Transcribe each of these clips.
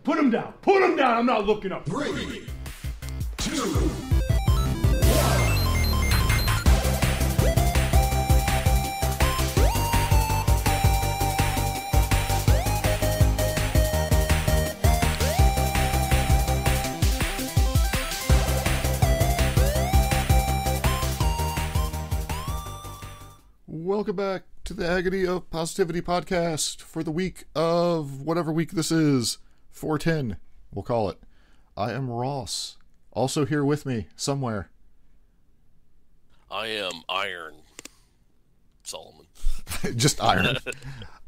Put him down. Put him down. I'm not looking up. 3, 2, Welcome back to the Agony of Positivity podcast for the week of whatever week this is. 410, we'll call it. I am Ross. Also here with me, somewhere. I am Iron Solomon. Just iron.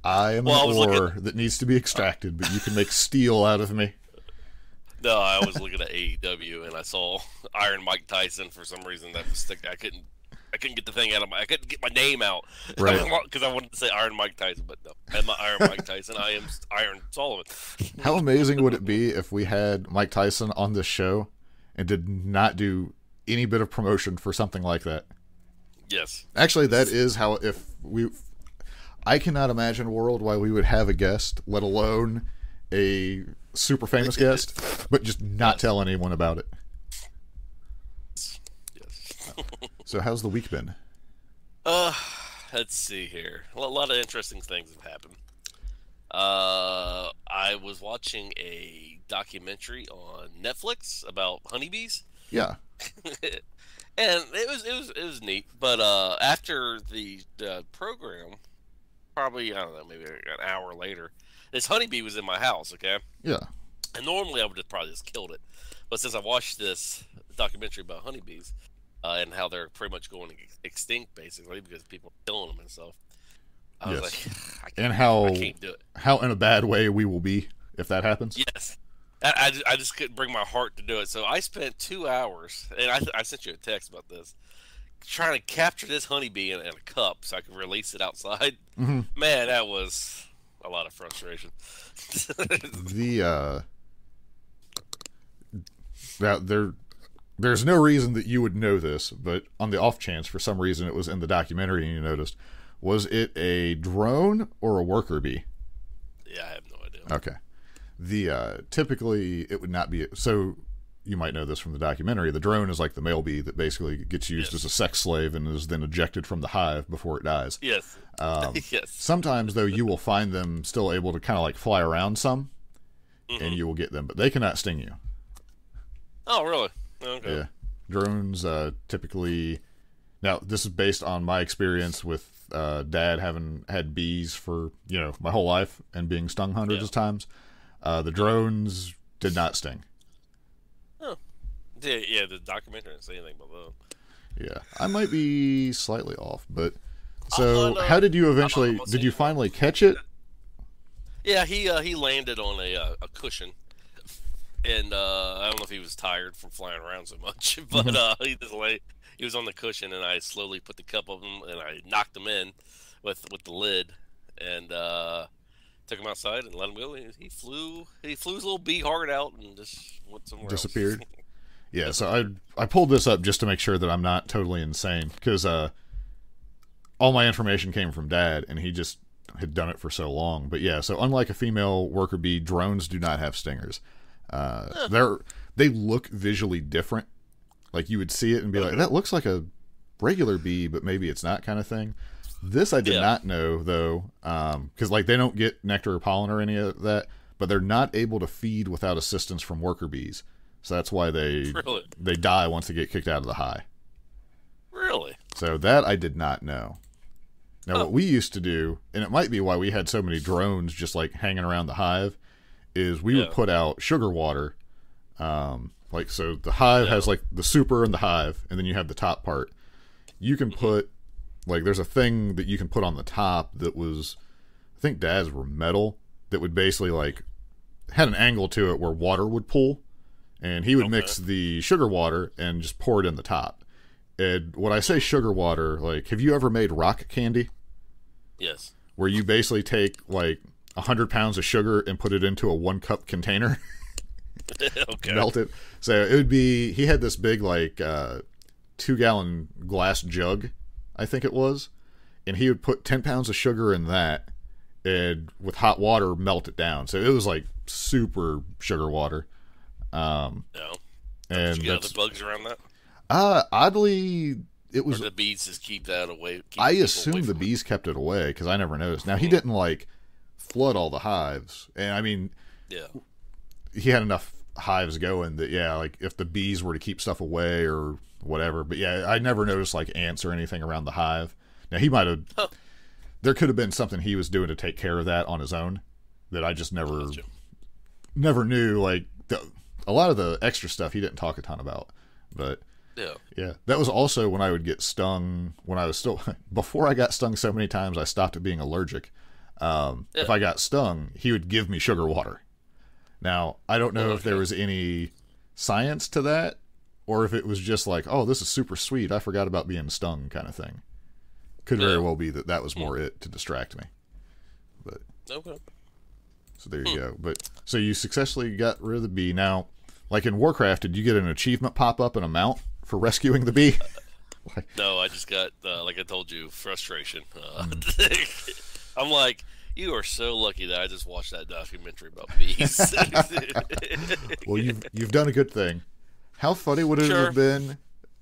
I am an ore that needs to be extracted, but you can make steel out of me. No, I was looking at AEW and I saw Iron Mike Tyson for some reason. That was I couldn't get the thing out of I couldn't get my name out. Right. Because I wanted to say Iron Mike Tyson, but no. I'm not Iron Mike Tyson. I am Iron Solomon. How amazing would it be if we had Mike Tyson on this show and did not do any bit of promotion for something like that? Yes. Actually, that is how, I cannot imagine a world why we would have a guest, let alone a super famous guest, but just not tell anyone about it. Yes. So how's the week been? Let's see here. A lot of interesting things have happened. I was watching a documentary on Netflix about honeybees. Yeah. And it was neat. But after the program, probably, I don't know, maybe an hour later, this honeybee was in my house, okay? Yeah. And normally I would have probably just killed it. But since I watched this documentary about honeybees, and how they're pretty much going extinct, basically, because people are killing them and stuff. I was like, I can't do it. How in a bad way we will be if that happens. Yes. I just couldn't bring my heart to do it. So I spent 2 hours, and I sent you a text about this, trying to capture this honeybee in a cup so I could release it outside. Mm-hmm. Man, that was a lot of frustration. There's no reason that you would know this, but on the off chance, for some reason, it was in the documentary and you noticed. Was it a drone or a worker bee? Yeah, I have no idea. Okay. Typically, it would not be... So, you might know this from the documentary. The drone is like the male bee that basically gets used as a sex slave and is then ejected from the hive before it dies. Yes. Yes. Sometimes, though, you will find them still able to kind of like fly around some, and you will get them, but they cannot sting you. Oh, really? Okay. Yeah. Drones typically... Now, this is based on my experience with Dad having had bees for, my whole life and being stung hundreds of times. The drones did not sting. Oh. Yeah, the documentary didn't say anything about that. Yeah. I might be slightly off, but... So, how did you eventually... Did you finally catch it? Yeah, he landed on a cushion. And I don't know if he was tired from flying around so much, but he was on the cushion, and I slowly put the cup of him, and I knocked him in with the lid, and took him outside and let him go. He flew his little bee heart out and just went somewhere Disappeared. else. Yeah, so I pulled this up just to make sure that I'm not totally insane, because all my information came from Dad, and he just had done it for so long. But yeah, so unlike a female worker bee, drones do not have stingers. They look visually different. Like, you would see it and be like, that looks like a regular bee, but maybe it's not, kind of thing. This I did not know, though, because like they don't get nectar or pollen or any of that, but they're not able to feed without assistance from worker bees. So that's why they die once they get kicked out of the hive. Really? So that I did not know. Now, what we used to do, and it might be why we had so many drones just like hanging around the hive, is we would put out sugar water. So the hive has like the super and the hive, and then you have the top part. You can put, like, there's a thing that you can put on the top that was, I think Dad's were metal, that would basically like, had an angle to it where water would pool, and he would mix the sugar water and just pour it in the top. And when I say sugar water, like, have you ever made rock candy? Yes. Where you basically take like 100 pounds of sugar and put it into a 1-cup container. Okay. Melt it. So it would be, he had this big like 2-gallon glass jug, I think it was, and he would put 10 pounds of sugar in that, and with hot water melt it down. So it was like super sugar water. No. And did you get other bugs around that? Oddly, it was. Or the bees just keep that away. I assume the bees kept it away because I never noticed. Now he didn't like flood all the hives, and I mean, yeah, he had enough hives going that like if the bees were to keep stuff away or whatever. But yeah, I never noticed like ants or anything around the hive. Now he might have. Huh. There could have been something he was doing to take care of that on his own that I just never knew. Like a lot of the extra stuff he didn't talk a ton about, but yeah, that was also when I would get stung when I was still before I got stung so many times I stopped it being allergic. If I got stung, he would give me sugar water. Now I don't know if there was any science to that or if it was just like, oh, this is super sweet, I forgot about being stung kind of thing. Could very well be that was more it to distract me. But so there you go. But so you successfully got rid of the bee. Now, like in Warcraft, did you get an achievement pop up and a mount for rescuing the bee? No, I just got like I told you, frustration. I'm like, you are so lucky that I just watched that documentary about bees. Well, you've done a good thing. How funny would it have been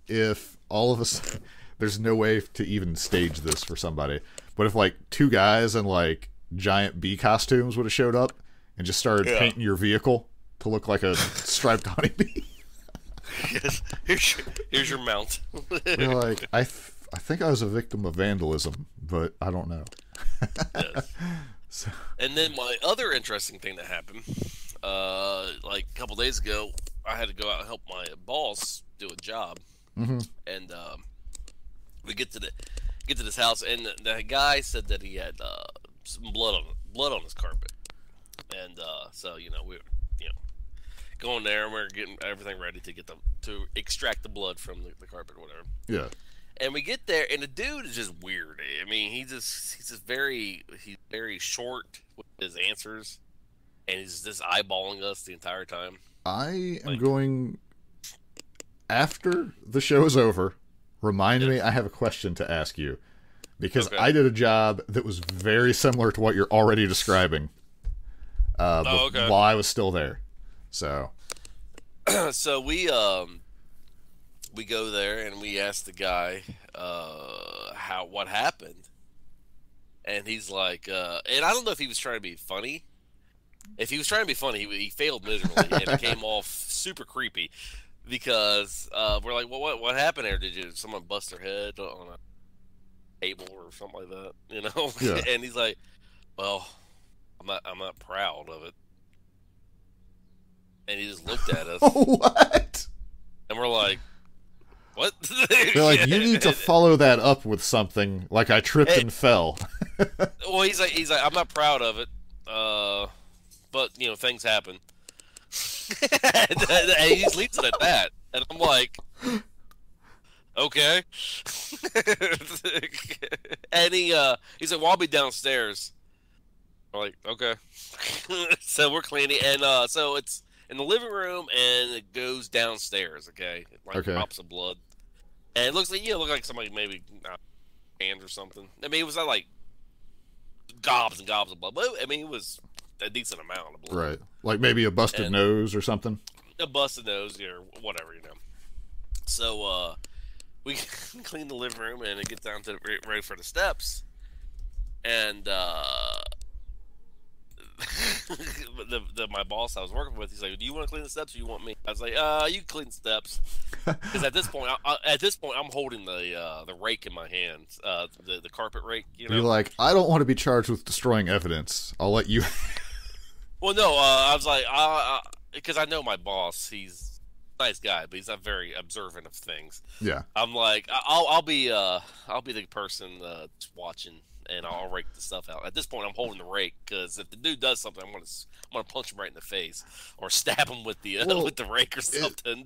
if all of us? There's no way to even stage this for somebody. But if like two guys in like giant bee costumes would have showed up and just started painting your vehicle to look like a striped honeybee. Yes. Here's your mount. You're like, I think I was a victim of vandalism, but I don't know. Yes. So. And then my other interesting thing that happened, like a couple days ago, I had to go out and help my boss do a job, and we get to this house, and the guy said that he had some blood on his carpet, and so we were going there, and we were getting everything ready to to extract the blood from the carpet or whatever. Yeah. And we get there, and the dude is just weird. I mean, he's very short with his answers, and he's just eyeballing us the entire time. I am going after the show is over. Remind me, I have a question to ask you because I did a job that was very similar to what you're already describing. While I was still there, so so we go there and we ask the guy what happened, and he's like, and I don't know if he was trying to be funny. If he was trying to be funny, he failed miserably, and it came off super creepy. Because we're like, well, what happened there? Did someone bust their head on a table or something like that? Yeah. And he's like, well, I'm not proud of it. And he just looked at us. What? And we're like, what? They're like, you need to follow that up with something like I tripped and fell. Well, he's like, I'm not proud of it. But things happen. And he just leaves it at that, and I'm like, okay. And he's like, well, I'll be downstairs. I'm like, okay. So we're cleaning, and so it's in the living room, and it goes downstairs. Okay, like drops of blood, and it looks like somebody maybe hand or something. I mean, it was not like gobs and gobs of blood, but I mean, it was a decent amount of blood. Right. Like maybe a busted nose or something. A busted nose, or whatever, So, we clean the living room, and it gets down to ready for the steps. And, my boss I was working with, he's like, do you want to clean the steps or you want me? I was like, you clean the steps. Because at this point, I'm holding the rake in my hands, the carpet rake, You're like, I don't want to be charged with destroying evidence. I'll let you... Well, no, I was like, because I know my boss, he's a nice guy, but he's not very observant of things. Yeah. I'm like, I'll be the person that's watching, and I'll rake the stuff out. At this point, I'm holding the rake because if the dude does something, I'm gonna punch him right in the face or stab him with the rake or something.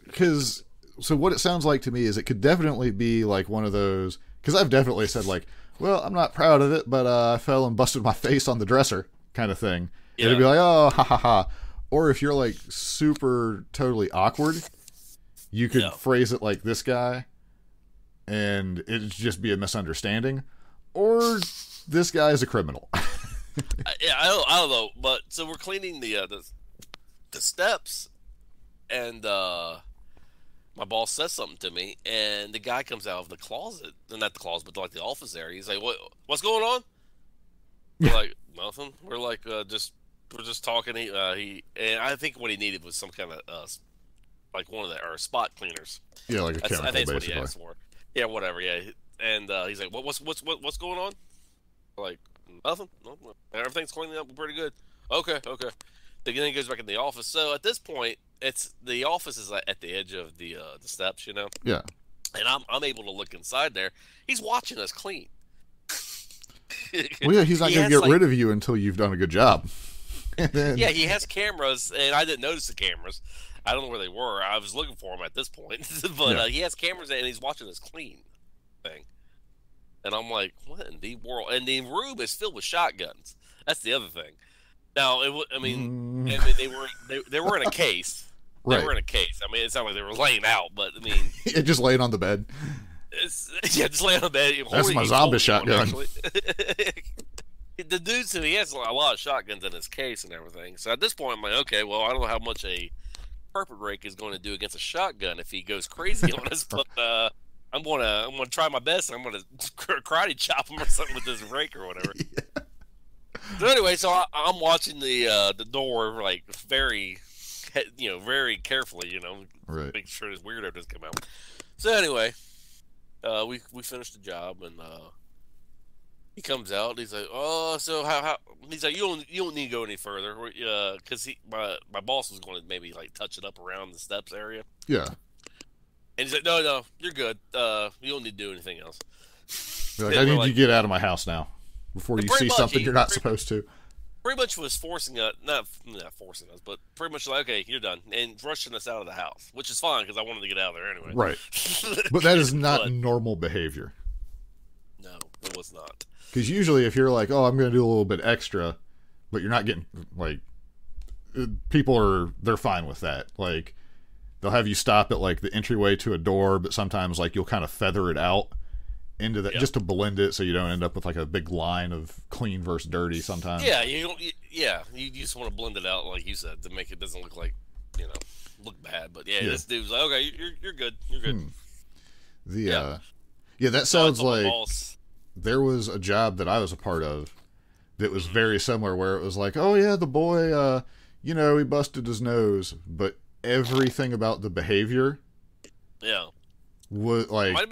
Because so what it sounds like to me is it could definitely be like one of those. Because I've definitely said like, well, I'm not proud of it, but I fell and busted my face on the dresser. Kind of thing. Yeah. It'd be like, oh, ha ha ha. Or if you're like super totally awkward, you could phrase it like this guy, and it'd just be a misunderstanding. Or this guy is a criminal. Yeah, I don't know, but so we're cleaning the steps, and my boss says something to me, and the guy comes out of the closet, not the closet, but like the office area. He's like, "What's going on?" We're like, "Nothing." We're like, we're just talking. And I think what he needed was some kind of like one of our spot cleaners. Yeah, like a chemical, I think that's basically. what he asked for. Yeah, whatever. Yeah, and he's like, "What's going on?" We're like, nothing. No, everything's cleaning up pretty good. Okay. Then he goes back in the office. So at this point, the office is at the edge of the steps, you know. Yeah. And I'm able to look inside there. He's watching us clean. Well, yeah, he's not going to get rid of you until you've done a good job. Yeah, he has cameras, and I didn't notice the cameras. I don't know where they were. I was looking for them at this point, but he has cameras, and he's watching us clean thing. And I'm like, what in the world? And the room is filled with shotguns. That's the other thing. Now, they were in a case. Right. They were in a case. I mean, it's not like they were laying out, but I mean, just laying on the bed. Just laying on the bed. That's my zombie shotgun. The dude said he has a lot of shotguns in his case and everything. So at this point, I'm like, okay, well, I don't know how much a carpet rake is going to do against a shotgun if he goes crazy on us, but I'm gonna try my best. And I'm gonna karate chop him or something with this rake or whatever. Yeah. So anyway, I'm watching the door like very carefully, right. Making sure this weirdo doesn't come out. So anyway, we finished the job, and he comes out. And he's like, "Oh, so how?" He's like, "You don't need to go any further," because my boss was going to maybe like touch it up around the steps area. Yeah. And he's like, "No, you're good. You don't need to do anything else." Like, I need you to get out of my house now before you see something you're not supposed to. Pretty much was forcing us, not forcing us, but pretty much like, okay, you're done, and rushing us out of the house, which is fine because I wanted to get out of there anyway. Right. But that is not normal behavior. No, it was not. Because usually if you're like, oh, I'm going to do a little bit extra, but you're not getting, like, they're fine with that. Like, they'll have you stop at, like, the entryway to a door, but sometimes, like, you'll kind of feather it out into that just to blend it so you don't end up with, like, a big line of clean versus dirty sometimes. Yeah, you just want to blend it out, like you said, to make it doesn't look like, look bad. But, yeah, this dude was like, okay, you're good. You're good. That sounds like there was a job that I was a part of that was very similar, where it was like, oh, yeah, the boy, he busted his nose, but everything about the behavior was like... Might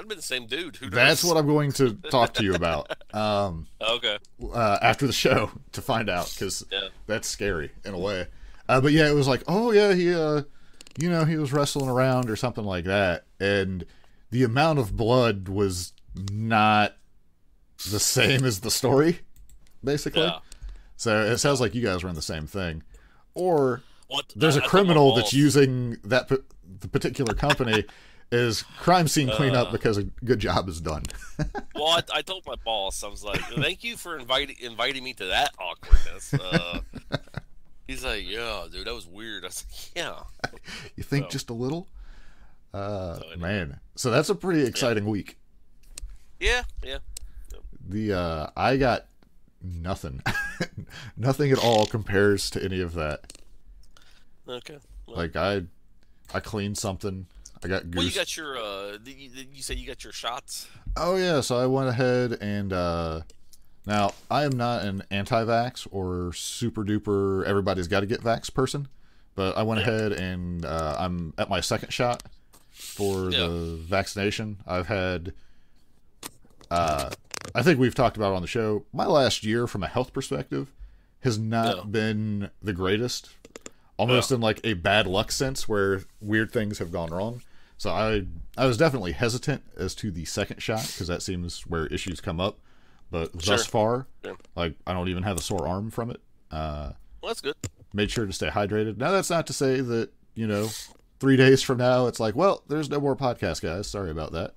have been the same dude. Who knows? That's what I'm going to talk to you about. Okay. After the show to find out, because that's scary in a way. But yeah, it was like, oh yeah, he was wrestling around or something like that, and the amount of blood was not the same as the story, basically. Yeah. So it sounds like you guys were in the same thing, or there's a criminal that's using the particular company as crime scene cleanup because a good job is done. Well, I told my boss, I was like, thank you for inviting me to that awkwardness. He's like, yeah, dude, that was weird. I was like, yeah. You think just a little? Man. So that's a pretty exciting week. Yeah. I got nothing. Nothing at all compares to any of that. Okay. Well, like, I cleaned something. I got goose. Well, you got your, you said you got your shots? Oh, yeah, so I went ahead and, now, I am not an anti-vax or super-duper everybody's got to get vax person, but I went ahead and I'm at my second shot for the vaccination. I've had, I think we've talked about it on the show, my last year from a health perspective has not been the greatest. Almost in like a bad luck sense where weird things have gone wrong. So I was definitely hesitant as to the second shot because that seems where issues come up. But thus far, like, I don't even have a sore arm from it. Well, that's good. Made sure to stay hydrated. Now, that's not to say that, 3 days from now, it's like, well, there's no more podcast, guys. Sorry about that.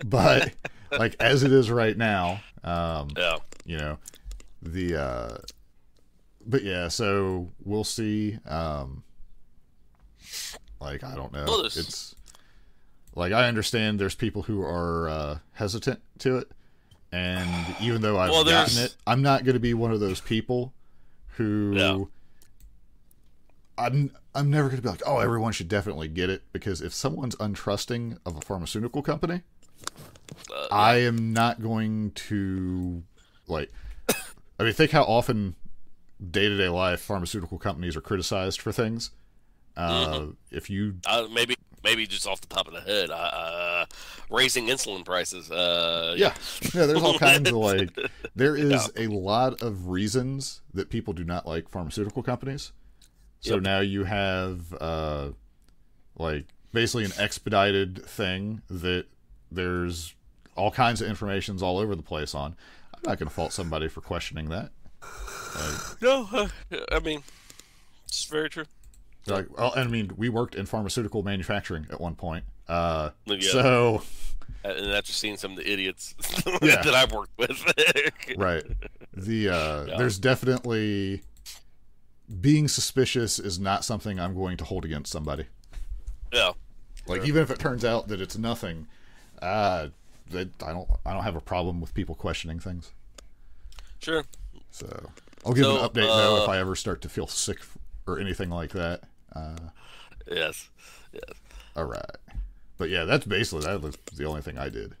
But, like, as it is right now, but yeah, so we'll see. Like, I don't know. Well, it's like, I understand there's people who are hesitant to it, And even though I've Well, gotten it, I'm not going to be one of those people who... Yeah. I'm never going to be like, oh, everyone should definitely get it, because if someone's untrusting of a pharmaceutical company, I am not going to, like... I mean, think how often day-to-day life pharmaceutical companies are criticized for things. If you... Maybe just off the top of the head, raising insulin prices. Yeah, there's all kinds of, like... There is a lot of reasons that people do not like pharmaceutical companies. So now you have, like, basically an expedited thing that there's all kinds of informations all over the place on. I'm not going to fault somebody for questioning that. No, I mean, it's very true. Like, well, I mean, we worked in pharmaceutical manufacturing at one point. So... And after seeing some of the idiots that I've worked with. Right. There's definitely... Being suspicious is not something I'm going to hold against somebody. Yeah. Like, even if it turns out that it's nothing, I don't have a problem with people questioning things. Sure. So I'll give an update though if I ever start to feel sick or anything like that. Yes. All right. But yeah, that was the only thing I did.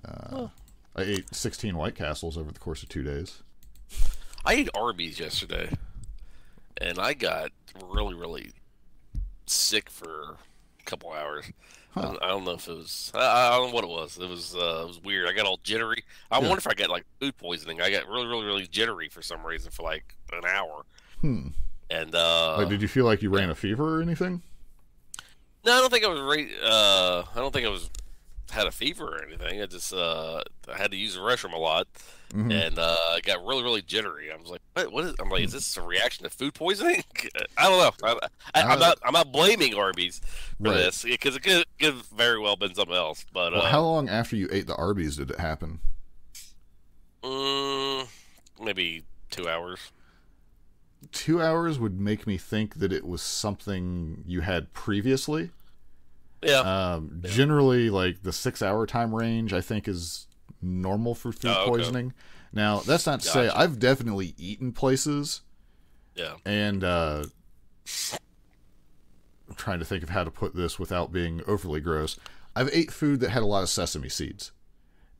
I ate 16 White Castles over the course of 2 days. I ate Arby's yesterday, and I got really, really sick for a couple hours. Huh. I don't know if it was... I don't know what it was. It was weird. I got all jittery. I wonder if I got, like, food poisoning. I got really, really, really jittery for some reason for, like, an hour. And, like, did you feel like you ran a fever or anything? No, I don't think I was had a fever or anything. I just I had to use the restroom a lot, and I got really, really jittery. I was like, "What is?" I'm like, "Is this a reaction to food poisoning?" I don't know. I'm not blaming Arby's for this, because it could have very well been something else. But how long after you ate the Arby's did it happen? Maybe 2 hours. 2 hours would make me think that it was something you had previously. Yeah. Generally, like, the 6 hour time range, I think, is normal for food poisoning. Now, that's not to say I've definitely eaten places. Yeah. And I'm trying to think of how to put this without being overly gross. I've ate food that had a lot of sesame seeds.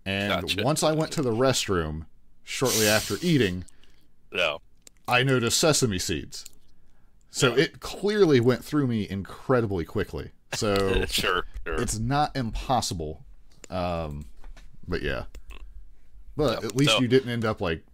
And once I went to the restroom, shortly after eating, I noticed sesame seeds. So it clearly went through me incredibly quickly. So sure. It's not impossible. But yeah. But at least you didn't end up, like,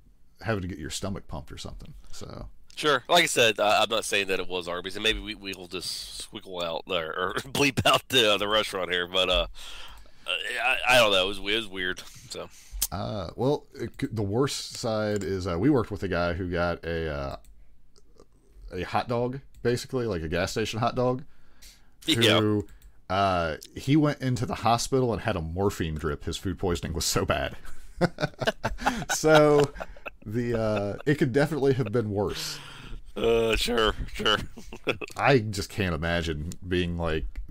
having to get your stomach pumped or something. So sure. Like I said, I'm not saying that it was Arby's, and maybe we will just squiggle out there or bleep out the restaurant here. But I don't know. It was weird. So. Well, the worst side is we worked with a guy who got a hot dog, basically, like a gas station hot dog. Who, he went into the hospital and had a morphine drip. His food poisoning was so bad. So it could definitely have been worse. Sure. I just can't imagine being like...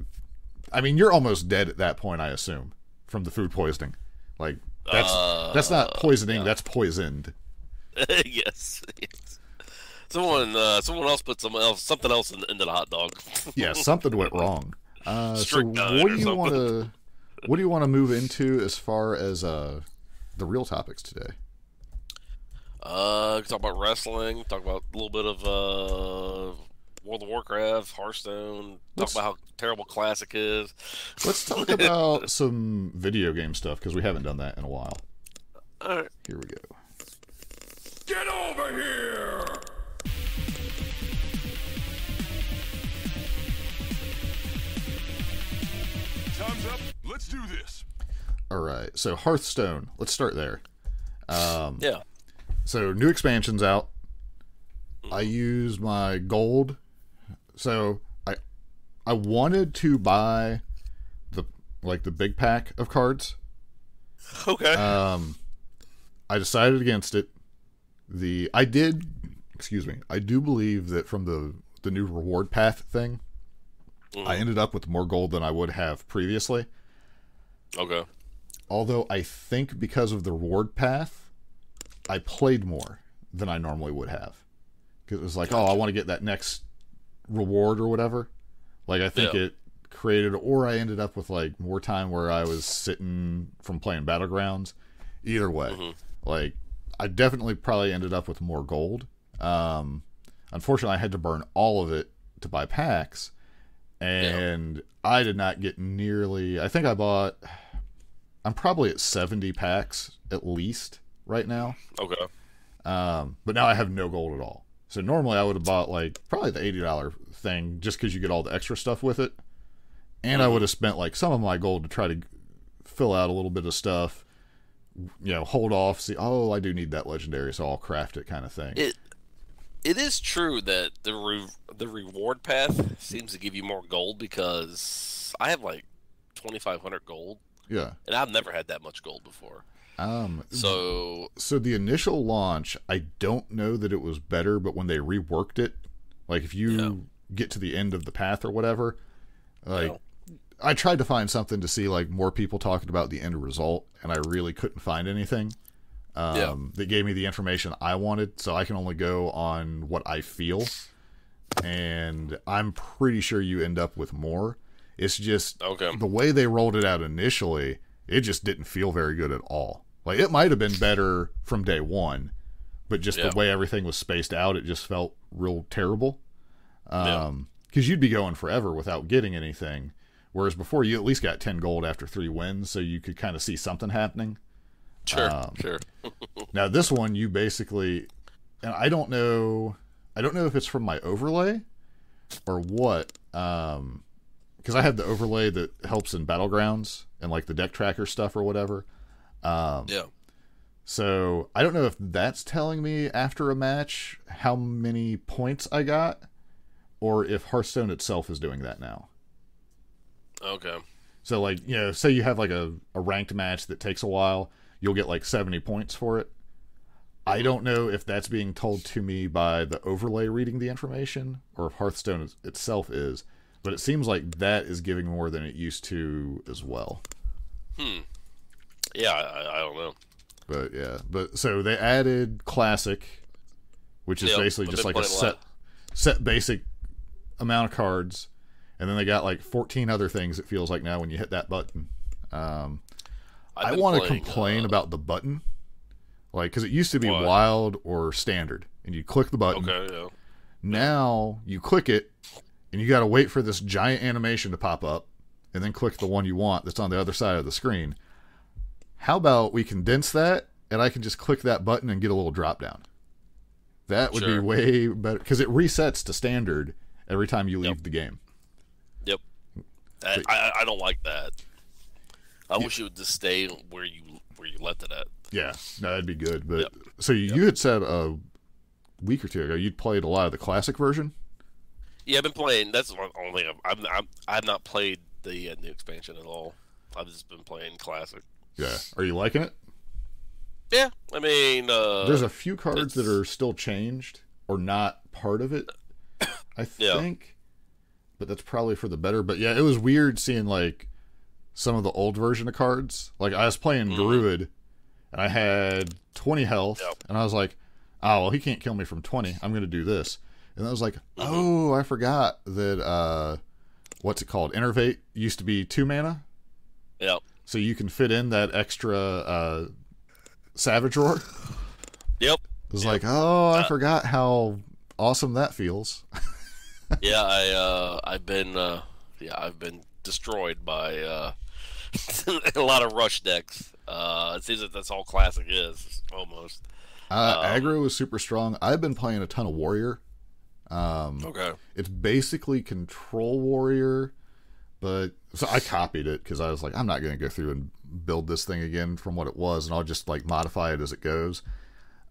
I mean, you're almost dead at that point, I assume, from the food poisoning. Like, that's not poisoning, that's poisoned. Yes. Someone else put something else into the hot dog. Yeah, something went wrong. So what do you want to move into as far as the real topics today? Talk about wrestling. Talk about a little bit of World of Warcraft, Hearthstone. Talk about how terrible Classic is. Let's talk about some video game stuff, because we haven't done that in a while. All right, here we go. Get over here! Time's up. Let's do this. All right. So Hearthstone. Let's start there. Yeah. So new expansion's out. I used my gold. So I wanted to buy the big pack of cards. Okay. I decided against it. I do believe that from the new reward path thing, I ended up with more gold than I would have previously. Okay. Although I think because of the reward path, I played more than I normally would have. Because it was like, I want to get that next reward or whatever. Like, I think it created, or I ended up with, like, more time where I was sitting from playing Battlegrounds. Either way. Like, I definitely probably ended up with more gold. Unfortunately, I had to burn all of it to buy packs. And I did not get nearly... I think I'm probably at 70 packs at least right now. Okay. But now I have no gold at all. So normally I would have bought like probably the $80 thing just because you get all the extra stuff with it. And I would have spent like some of my gold to try to fill out a little bit of stuff. Hold off, see, I do need that legendary, so I'll craft it kind of thing. It is true that the reward path seems to give you more gold because I have like 2,500 gold. Yeah. And I've never had that much gold before. So the initial launch, I don't know that it was better, but when they reworked it, like if you get to the end of the path or whatever, like I tried to find something to see like more people talking about the end result, and I really couldn't find anything that gave me the information I wanted, so I can only go on what I feel, and I'm pretty sure you end up with more. It's just the way they rolled it out initially, it just didn't feel very good at all. Like, it might have been better from day one, but just the way everything was spaced out, it just felt real terrible. Because you'd be going forever without getting anything, whereas before you at least got 10 gold after 3 wins, so you could kind of see something happening. Sure. Now this one, you basically, and I don't know if it's from my overlay or what, because I have the overlay that helps in Battlegrounds and like the deck tracker stuff or whatever. So I don't know if that's telling me after a match how many points I got, or if Hearthstone itself is doing that now. Okay. So like, say you have like a ranked match that takes a while, you'll get like 70 points for it. I don't know if that's being told to me by the overlay reading the information, or if Hearthstone itself is, but it seems like that is giving more than it used to as well. Yeah, I don't know. But so they added Classic, which is basically just like a set basic amount of cards, and then they got like 14 other things, it feels like now when you hit that button. I want to complain about the button, like, because it used to be wild or standard, and you click the button. Now you click it, and you got to wait for this giant animation to pop up, and then click the one you want that's on the other side of the screen. How about we condense that, and I can just click that button and get a little drop down? That would be way better, because it resets to standard every time you leave the game. I don't like that. I wish it would just stay where you left it at. Yeah, no, that'd be good. But so you had said a week or two ago you'd played a lot of the classic version. Yeah, I've been playing. That's the only thing. I've not played the new expansion at all. I've just been playing classic. Yeah, are you liking it? Yeah, I mean, there's a few cards that are still changed or not part of it, I think. But that's probably for the better. But yeah, it was weird seeing like some of the old version of cards. Like, I was playing Druid, and I had 20 health, and I was like, oh, well, he can't kill me from 20. I'm going to do this. And I was like, oh, I forgot that, what's it called? Innervate used to be 2 mana. Yep. So you can fit in that extra Savage Roar. Yep. It was like, oh, I forgot how awesome that feels. Yeah, I've been destroyed by a lot of rush decks. It seems that that's all classic is, almost. Aggro is super strong. I've been playing a ton of Warrior. It's basically Control Warrior, but so I copied it because I was like, I'm not going to go through and build this thing again from what it was, and I'll just like modify it as it goes.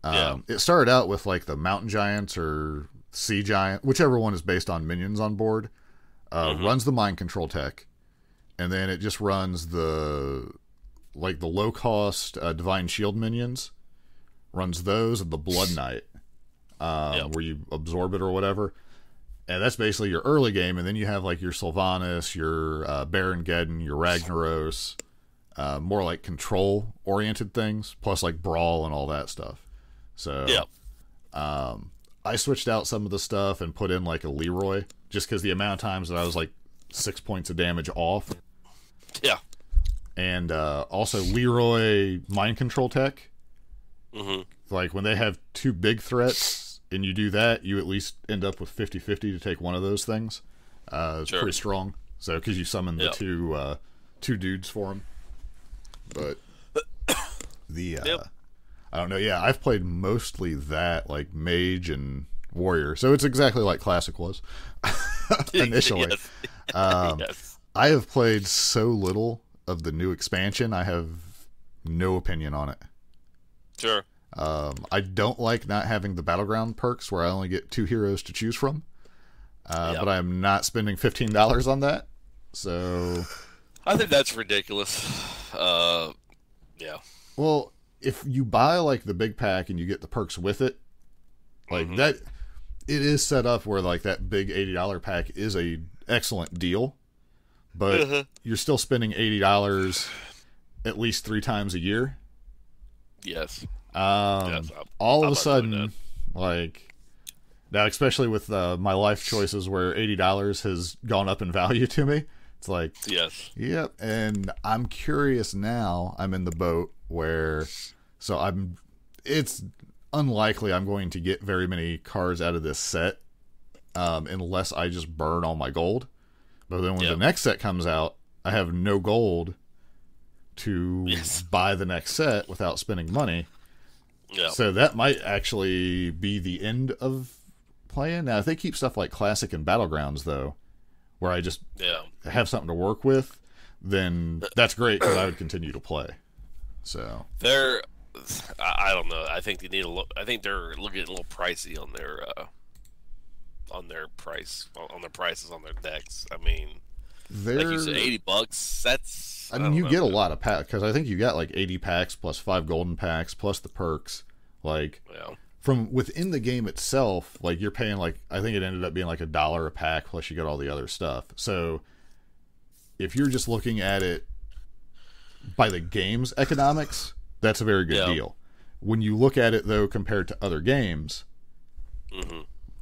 It started out with like the Mountain Giants or Sea Giant, whichever one is based on minions on board. Runs the mind control tech, and then it just runs the low cost Divine Shield minions. Runs those and the Blood Knight, where you absorb it or whatever. And that's basically your early game, and then you have like your Sylvanas, your Baron Geddon, your Ragnaros, more like control oriented things, plus like brawl and all that stuff. So I switched out some of the stuff and put in like a Leroy, just because the amount of times that I was like 6 points of damage off. Yeah. And also Leroy mind control tech. Mm-hmm. Like when they have two big threats and you do that, you at least end up with 50-50 to take one of those things. It's pretty strong. So because you summon the two dudes for them. But the I don't know. Yeah, I've played mostly that, like mage and warrior. So it's exactly like Classic was initially. Yes. I have played so little of the new expansion. I have no opinion on it. Sure. I don't like not having the battleground perks where I only get 2 heroes to choose from. But I'm not spending $15 on that. So I think that's ridiculous. Yeah. Well, if you buy like the big pack and you get the perks with it, like that, it is set up where like that big $80 pack is a excellent deal, but you're still spending $80 at least 3 times a year. Yes. All of a sudden, like now, especially with my life choices where $80 has gone up in value to me, it's like, yes, yep. And I'm curious now. I'm in the boat where, it's unlikely I'm going to get very many cards out of this set, unless I just burn all my gold. But then when the next set comes out, I have no gold to buy the next set without spending money. Yeah. So that might actually be the end of playing. Now, if they keep stuff like Classic and Battlegrounds, though, where I just have something to work with, then that's great because I would continue to play. So I don't know. I think they need a look. I think they're looking a little pricey on their prices on their decks. I mean, like you said, $80. That's. I mean, you get a lot of packs because I think you got like 80 packs plus 5 golden packs plus the perks. Like from within the game itself, like you're paying like I think it ended up being like $1 a pack plus you got all the other stuff. So if you're just looking at it by the game's economics, that's a very good deal. When you look at it though compared to other games,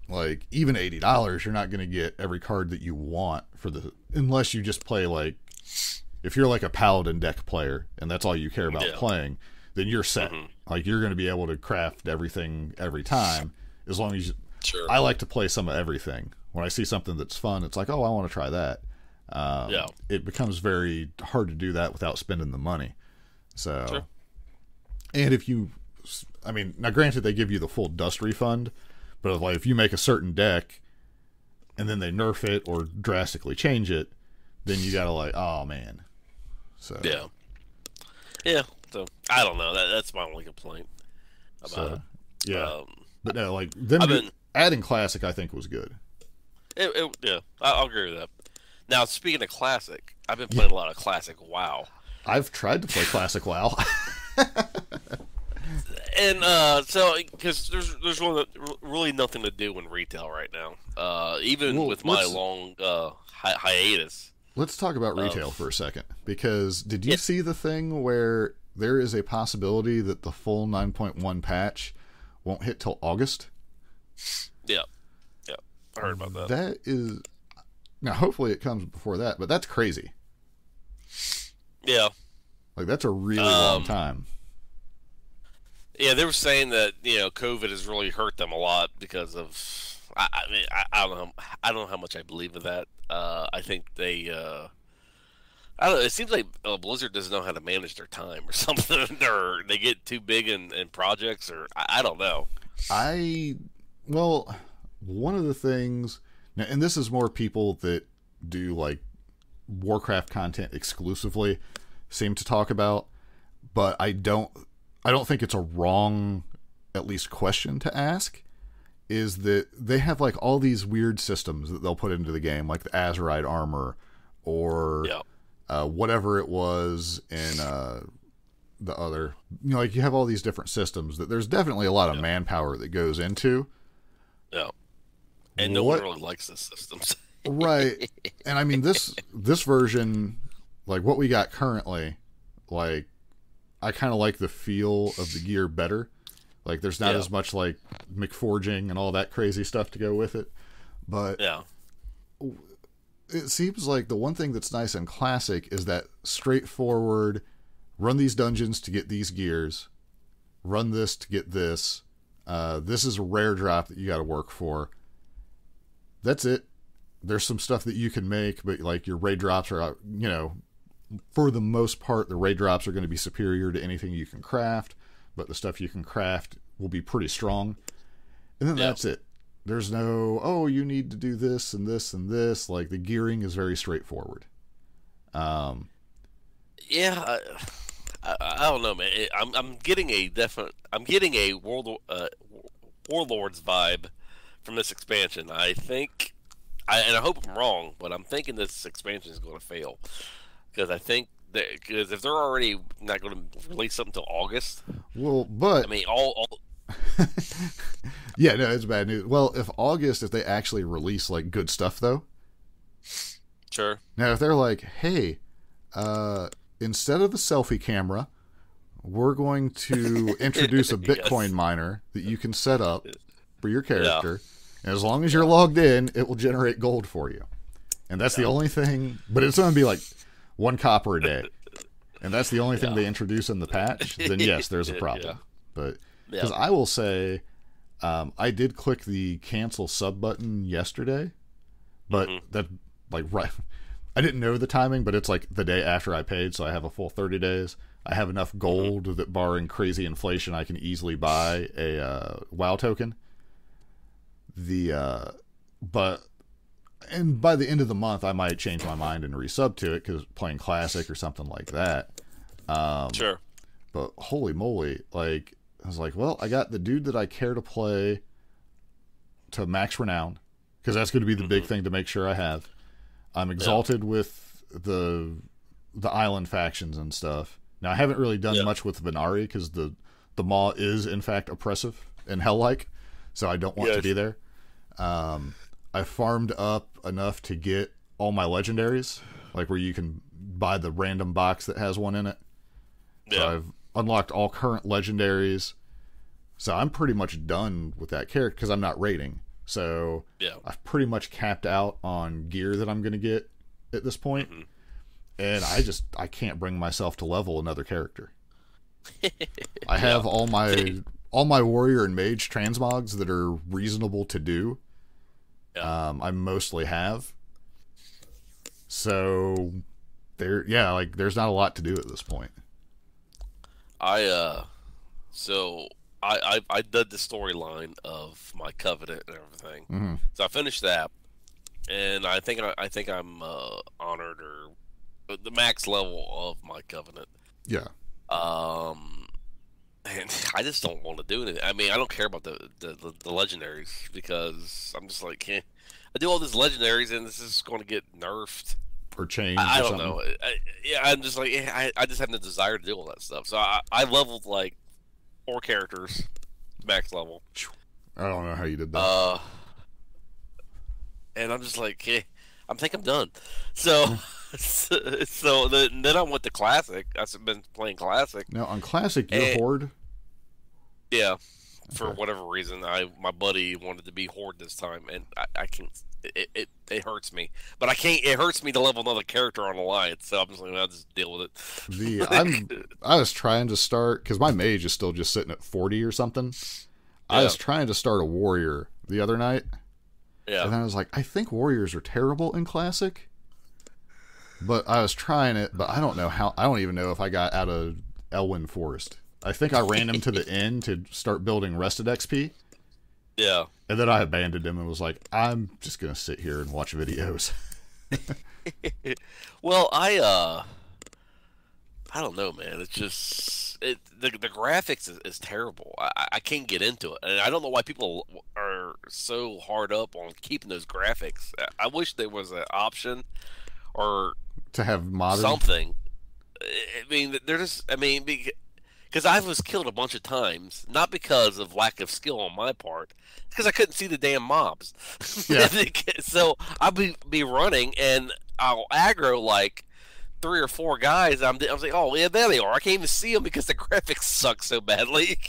like even $80, you're not going to get every card that you want unless you just play like. If you're like a paladin deck player and that's all you care about playing, then you're set. Like you're going to be able to craft everything every time as long as you. Sure. I like to play some of everything. When I see something that's fun, it's like, oh, I want to try that. It becomes very hard to do that without spending the money. So, and now granted they give you the full dust refund, but like if you make a certain deck and then they nerf it or drastically change it, then you gotta like, oh man. So So I don't know. That's my only complaint about it. But no, like adding Classic, I think was good. I'll agree with that. Now speaking of Classic, I've been playing a lot of Classic WoW. I've tried to play Classic WoW. And so, because there's really nothing to do in retail right now. Even with my long hiatus. Let's talk about retail for a second, because did you see the thing where there is a possibility that the full 9.1 patch won't hit till August? Yeah, I heard about that. That is now. Hopefully, it comes before that, but that's crazy. Yeah, like that's a really long time. Yeah, they were saying that COVID has really hurt them a lot because of. I mean, I don't know. I don't know how much I believe in that. I think they. I don't know. It seems like Blizzard doesn't know how to manage their time or something, or they get too big in projects, or I don't know. Well, one of the things, and this is more people that do like Warcraft content exclusively seem to talk about, but I don't think it's a wrong, at least, question to ask. Is that they have like all these weird systems that they'll put into the game, like the Azerite armor or whatever it was in the other. Like you have all these different systems that there's definitely a lot of manpower that goes into. Yeah, and no one really likes the systems, right? And I mean this version, like what we got currently, like, I kind of like the feel of the gear better. Like, there's not as much, like, McForging and all that crazy stuff to go with it. But it seems like the one thing that's nice in Classic is that straightforward, run these dungeons to get these gears, run this to get this. This is a rare drop that you got to work for. That's it. There's some stuff that you can make, but, like, your raid drops are, you know, for the most part, the raid drops are going to be superior to anything you can craft, but the stuff you can craft will be pretty strong. And then that's it. There's no, oh, you need to do this and this and this. Like, the gearing is very straightforward. I don't know, man. I'm getting a Warlords vibe from this expansion. I think, and I hope I'm wrong, but I'm thinking this expansion is going to fail. Because I think because if they're already not going to release something until August, well, but I mean, all yeah, no, it's bad news. Well, if they actually release like good stuff though, sure. Now, if they're like, hey, instead of the selfie camera, we're going to introduce a Bitcoin miner that you can set up for your character, and as long as you're logged in, it will generate gold for you. And that's the only thing. But it's going to be like 1 copper a day, and that's the only thing they introduce in the patch. Then yes, there's a problem. But because I will say, I did click the cancel sub button yesterday, but that like right. I didn't know the timing, but it's like the day after I paid, so I have a full 30 days. I have enough gold that, barring crazy inflation, I can easily buy a WoW token. And by the end of the month, I might change my mind and resub to it because playing Classic or something like that. Sure. But holy moly, like I was like, well, I got the dude that I care to play to max renown because that's going to be the big thing to make sure I have. I'm exalted with the island factions and stuff. Now, I haven't really done much with Venari because the Maw is, in fact, oppressive and hell-like, so I don't want to be there. I farmed up enough to get all my legendaries, like where you can buy the random box that has one in it. So I've unlocked all current legendaries. So I'm pretty much done with that character because I'm not raiding. So I've pretty much capped out on gear that I'm going to get at this point. And I can't bring myself to level another character. I have all my warrior and mage transmogs that are reasonable to do. I mostly have. So there's not a lot to do at this point. I did the storyline of my covenant and everything. So I finished that, and I think I'm honored or the max level of my covenant. Yeah. And I just don't want to do anything. I mean, I don't care about the legendaries because I'm just like, I do all these legendaries and this is going to get nerfed or changed. I or don't something. know. I'm just like, I just have no desire to do all that stuff. So I leveled like 4 characters, max level. I don't know how you did that. And I'm just like, I think I'm done. So. So then I went to Classic. I've been playing Classic. Now on Classic, you're Horde. Yeah, for whatever reason, my buddy wanted to be Horde this time, and I can. It hurts me, but I can't. It hurts me to level another character on Alliance, so I'm just like, I'll just deal with it. I was trying to start because my mage is still just sitting at 40 or something. I was trying to start a warrior the other night. Yeah, and then I was like, I think warriors are terrible in Classic. But I was trying it, but I don't know how. I don't even know if I got out of Elwyn Forest. I think I ran him to the end to start building rested XP. Yeah. And then I abandoned him and was like, I'm just going to sit here and watch videos. Well, I don't know, man. It's just the graphics is terrible. I can't get into it, and I don't know why people are so hard up on keeping those graphics. I wish there was an option or to have modern something. I mean, they're just. I mean, because I was killed a bunch of times, not because of lack of skill on my part, because I couldn't see the damn mobs. Yeah. So I'll be running and I'll aggro like 3 or 4 guys. I was like, oh yeah, there they are. I can't even see them because the graphics suck so badly.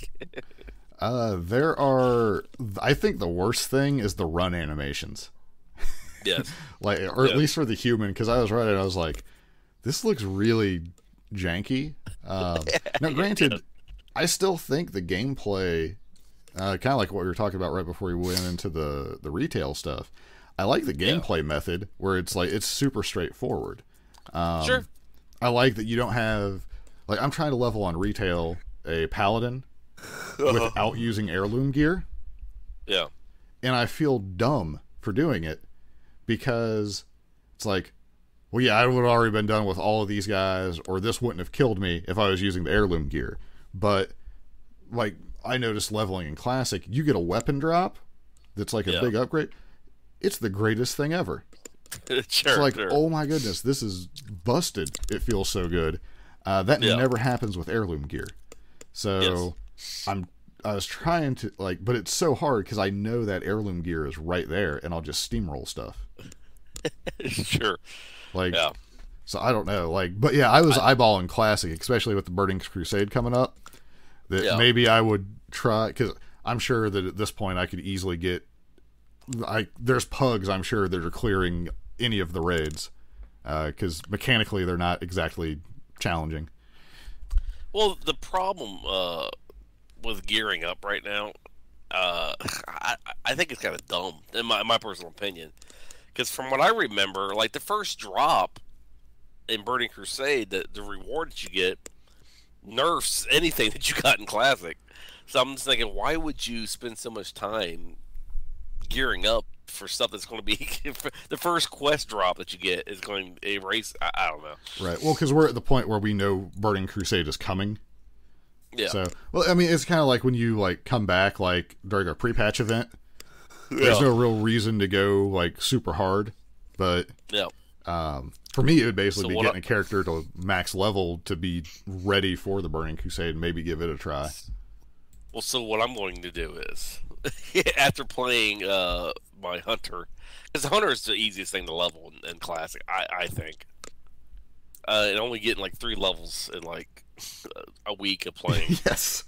There are. I think the worst thing is the run animations. Yes. Like, or at least for the human, because I was right and I was like, this looks really janky. Now, granted, I still think the gameplay, kind of like what we were talking about right before we went into the retail stuff. I like the gameplay method where it's like it's super straightforward. Sure. I like that you don't have, like, I'm trying to level on retail a paladin without using heirloom gear. Yeah. And I feel dumb for doing it because it's like, well, yeah, I would have already been done with all of these guys, or this wouldn't have killed me if I was using the heirloom gear. But, like, I noticed leveling in Classic, you get a weapon drop that's like a big upgrade. It's the greatest thing ever. Sure, it's like, oh my goodness, this is busted. It feels so good. That never happens with heirloom gear. So I was trying to, like, but it's so hard because I know that heirloom gear is right there, and I'll just steamroll stuff. Sure. Like, so I don't know. Like, but yeah, I was eyeballing Classic, especially with the Burning Crusade coming up. That maybe I would try, because I'm sure that at this point I could easily get. There's pugs, I'm sure, that are clearing any of the raids, because mechanically they're not exactly challenging. Well, the problem with gearing up right now, I think it's kind of dumb, in my personal opinion. Because from what I remember, like the first drop in Burning Crusade, the reward that you get nerfs anything that you got in Classic. So I'm just thinking, why would you spend so much time gearing up for stuff that's going to be the first quest drop that you get is going to erase? I don't know. Right. Well, because we're at the point where we know Burning Crusade is coming. Yeah. So, well, I mean, it's kind of like when you like come back like during a pre-patch event. There's no real reason to go like super hard, but for me it would basically be getting a character to max level to be ready for the Burning Crusade and maybe give it a try. Well, so what I'm going to do is after playing my Hunter, because the Hunter is the easiest thing to level in Classic, I think, and only getting like 3 levels in like a week of playing. Yes.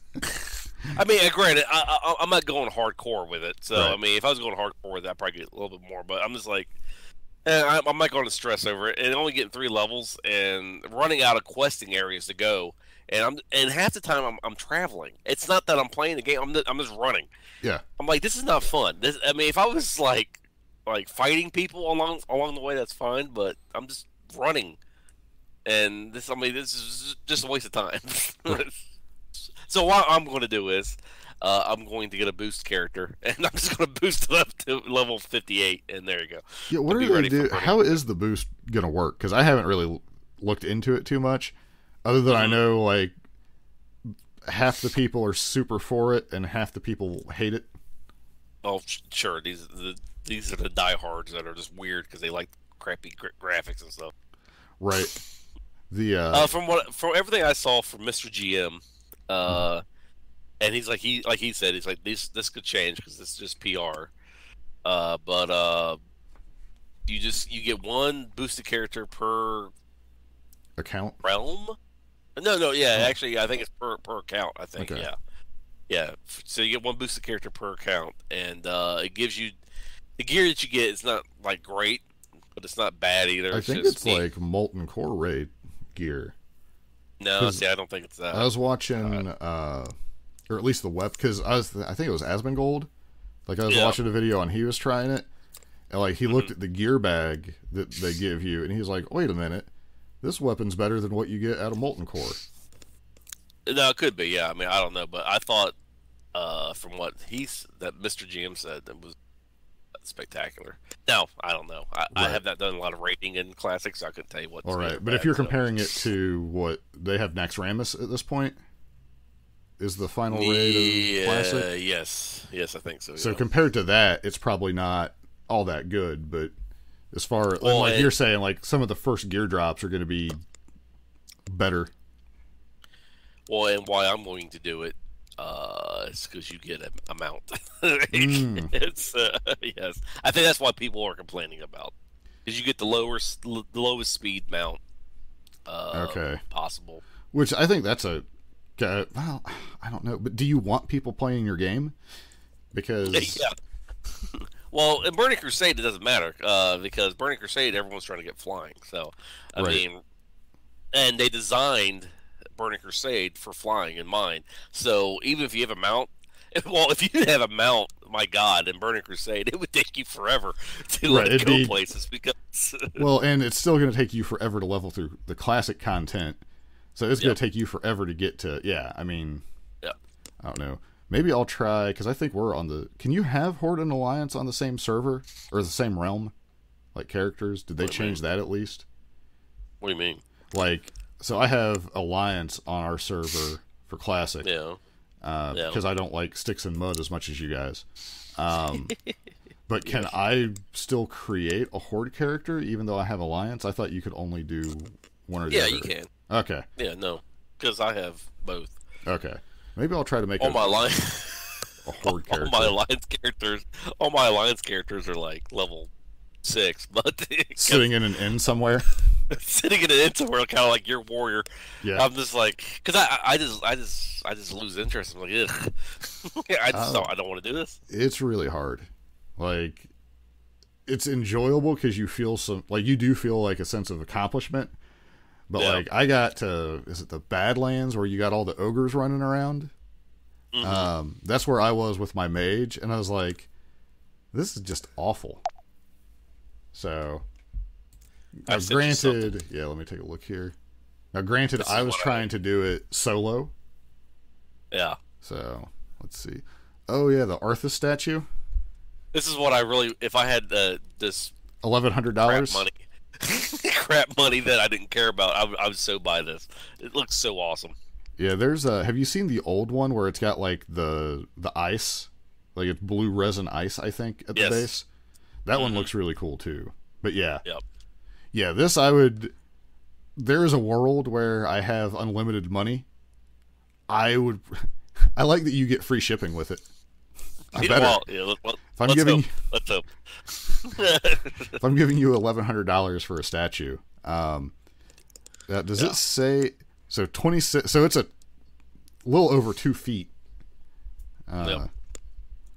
I mean, granted, I'm not going hardcore with it. So, I mean, if I was going hardcore with it, I'd probably get a little bit more. But I'm just like, I'm not going to stress over it. And only getting 3 levels and running out of questing areas to go. And half the time I'm traveling. It's not that I'm playing the game. I'm just running. Yeah. I'm like, this is not fun. I mean, if I was like fighting people along the way, that's fine. But I'm just running, and this is just a waste of time. So what I'm going to do is, I'm going to get a boost character, and I'm just going to boost it up to level 58, and there you go. Yeah, what do they do? How is the boost going to work? Because I haven't really looked into it too much, other than I know like half the people are super for it, and half the people hate it. Oh, sure. These are the diehards that are just weird because they like crappy graphics and stuff. Right. The from everything I saw from Mr. GM. And he's like he said, he's like, this could change because this is just PR. But you get 1 boosted character per account realm. No, yeah, actually, I think it's per account. I think, okay. yeah. So you get 1 boosted character per account, and it gives you the gear that you get. It's not like great, but it's not bad either. I think it's like Molten Core Raid gear. No, see, I don't think it's that. I was watching, or at least the web, because I think it was Asmongold. Like, I was watching a video and he was trying it, and like he looked at the gear bag that they give you, and he's like, "Wait a minute, this weapon's better than what you get out of Molten Core." No, it could be. Yeah, I mean, I don't know, but I thought from what that Mr. GM said, that was spectacular. Now, I don't know. I have not done a lot of rating in Classics, so I couldn't tell you what. All right, but if you're comparing it to what they have Naxxramas at this point, is the final raid of Classic? Yes, I think so. So yeah. compared to that, it's probably not all that good. But as far as like you're saying, like some of the first gear drops are going to be better. Well, and why I'm going to do it. It's because you get a mount. It's yes. I think that's why people are complaining about, because you get the lowest speed mount Okay. possible. Which I think that's well, I don't know, but do you want people playing your game? Because Yeah. Well, in Burning Crusade, it doesn't matter because Burning Crusade, everyone's trying to get flying. So, I Right. mean, and they designed Burning Crusade for flying in mind. So even if you have a mount, if you have a mount, my God, in Burning Crusade, it would take you forever to Right, it'd go be- places because well, and it's still going to take you forever to level through the classic content. So it's going Yep. to take you forever to get to. Yeah, I mean, yeah. I don't know. Maybe I'll try because I think we're on the. Can you have Horde and Alliance on the same server or the same realm, like characters? Did they What do you change that at least? What do you mean? Like, so I have Alliance on our server for Classic. Yeah. Because I don't like sticks and mud as much as you guys. But can I still create a Horde character even though I have Alliance? I thought you could only do one or the other. Yeah, you can. Okay. Yeah, no, because I have both. Okay. Maybe I'll try to make All my line, a Horde character. all my alliance characters are like level 6, but Sitting in an inn somewhere. sitting in an inn somewhere, kind of like your warrior. Yeah. I'm just like, because I just lose interest. I'm like, ugh. I don't want to do this. It's really hard. Like, it's enjoyable because you feel you do feel like a sense of accomplishment. But Yeah. like, I got to, is it the Badlands where you got all the ogres running around? Mm-hmm. That's where I was with my mage, and I was like, this is just awful. So, now I've sent you something. granted, yeah, let me take a look here. Now, granted, This I is was what trying to do it solo. Yeah. So, let's see. Oh, yeah, the Arthas statue. This is what I really, if I had this $1,100. crap money that I didn't care about, I would so buy this. It looks so awesome. Yeah, there's have you seen the old one where it's got like the ice, like it's blue resin ice, I think, at the Yes. base. That one looks really cool too. But yeah, Yep. yeah, this I would. There is a world where I have unlimited money. I would. I like that you get free shipping with it. I better. Well, yeah, If I'm giving, let's hope. if I'm giving you $1,100 for a statue, does it say so 26? So it's a little over 2 feet. Yep.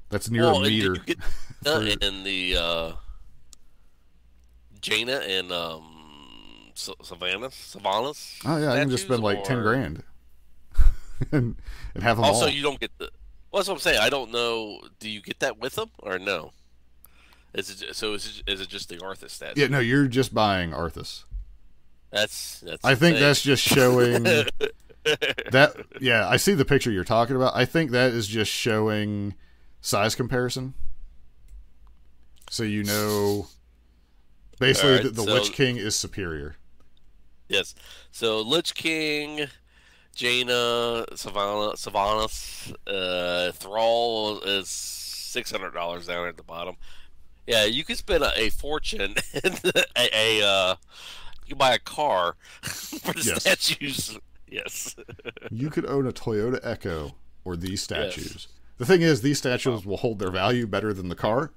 That's near a meter. You get in the Jaina and Savannah's. Oh yeah, I can just spend like 10 grand and have them Also, all. you don't get the. Well, that's what I'm saying. I don't know. Do you get that with them or no? Is it just the Arthas statue? Yeah, no, you're just buying Arthas. That's. I think insane. that's just showing that. Yeah, I see the picture you're talking about. I think that is just showing size comparison. So you know, basically, Alright, that the so- Lich King is superior. Yes. So Lich King, Jaina, Sylvanas, Thrall is $600 down at the bottom. Yeah, you can spend a fortune and you can buy a car for the Yes. statues. Yes. You could own a Toyota Echo or these statues. The thing is, these statues will hold their value better than the car.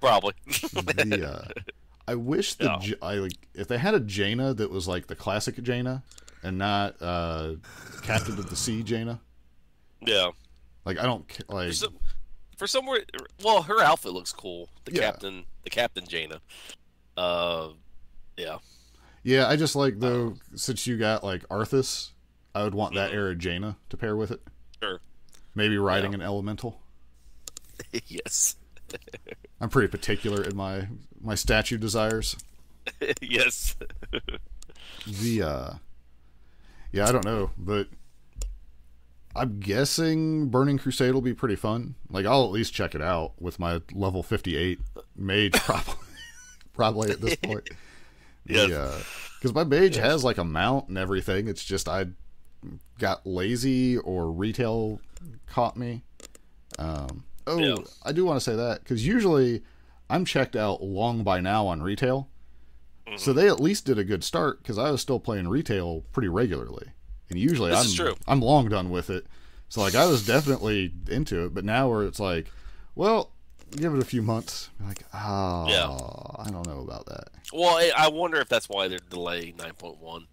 Probably. I wish if they had a Jaina that was like the classic Jaina and not Captain of the Sea Jaina. Yeah. Like I don't like. For somewhere, well, her outfit looks cool. The Yeah. Captain Jaina. Yeah. Yeah, I just like though since you got like Arthas, I would want that era Jaina to pair with it. Sure. Maybe riding an elemental. Yes. I'm pretty particular in my statue desires. Yes. Yeah, I don't know, but I'm guessing Burning Crusade will be pretty fun. Like I'll at least check it out with my level 58 mage probably at this point. Yes. Because my mage has like a mount and everything. It's just I got lazy or retail caught me. I do want to say that because usually I'm checked out long by now on retail. So they at least did a good start because I was still playing retail pretty regularly. And usually This is true. I'm long done with it. So like I was definitely into it, but now where it's like, well, give it a few months. Like, I don't know about that. Well, I wonder if that's why they're delaying 9.1.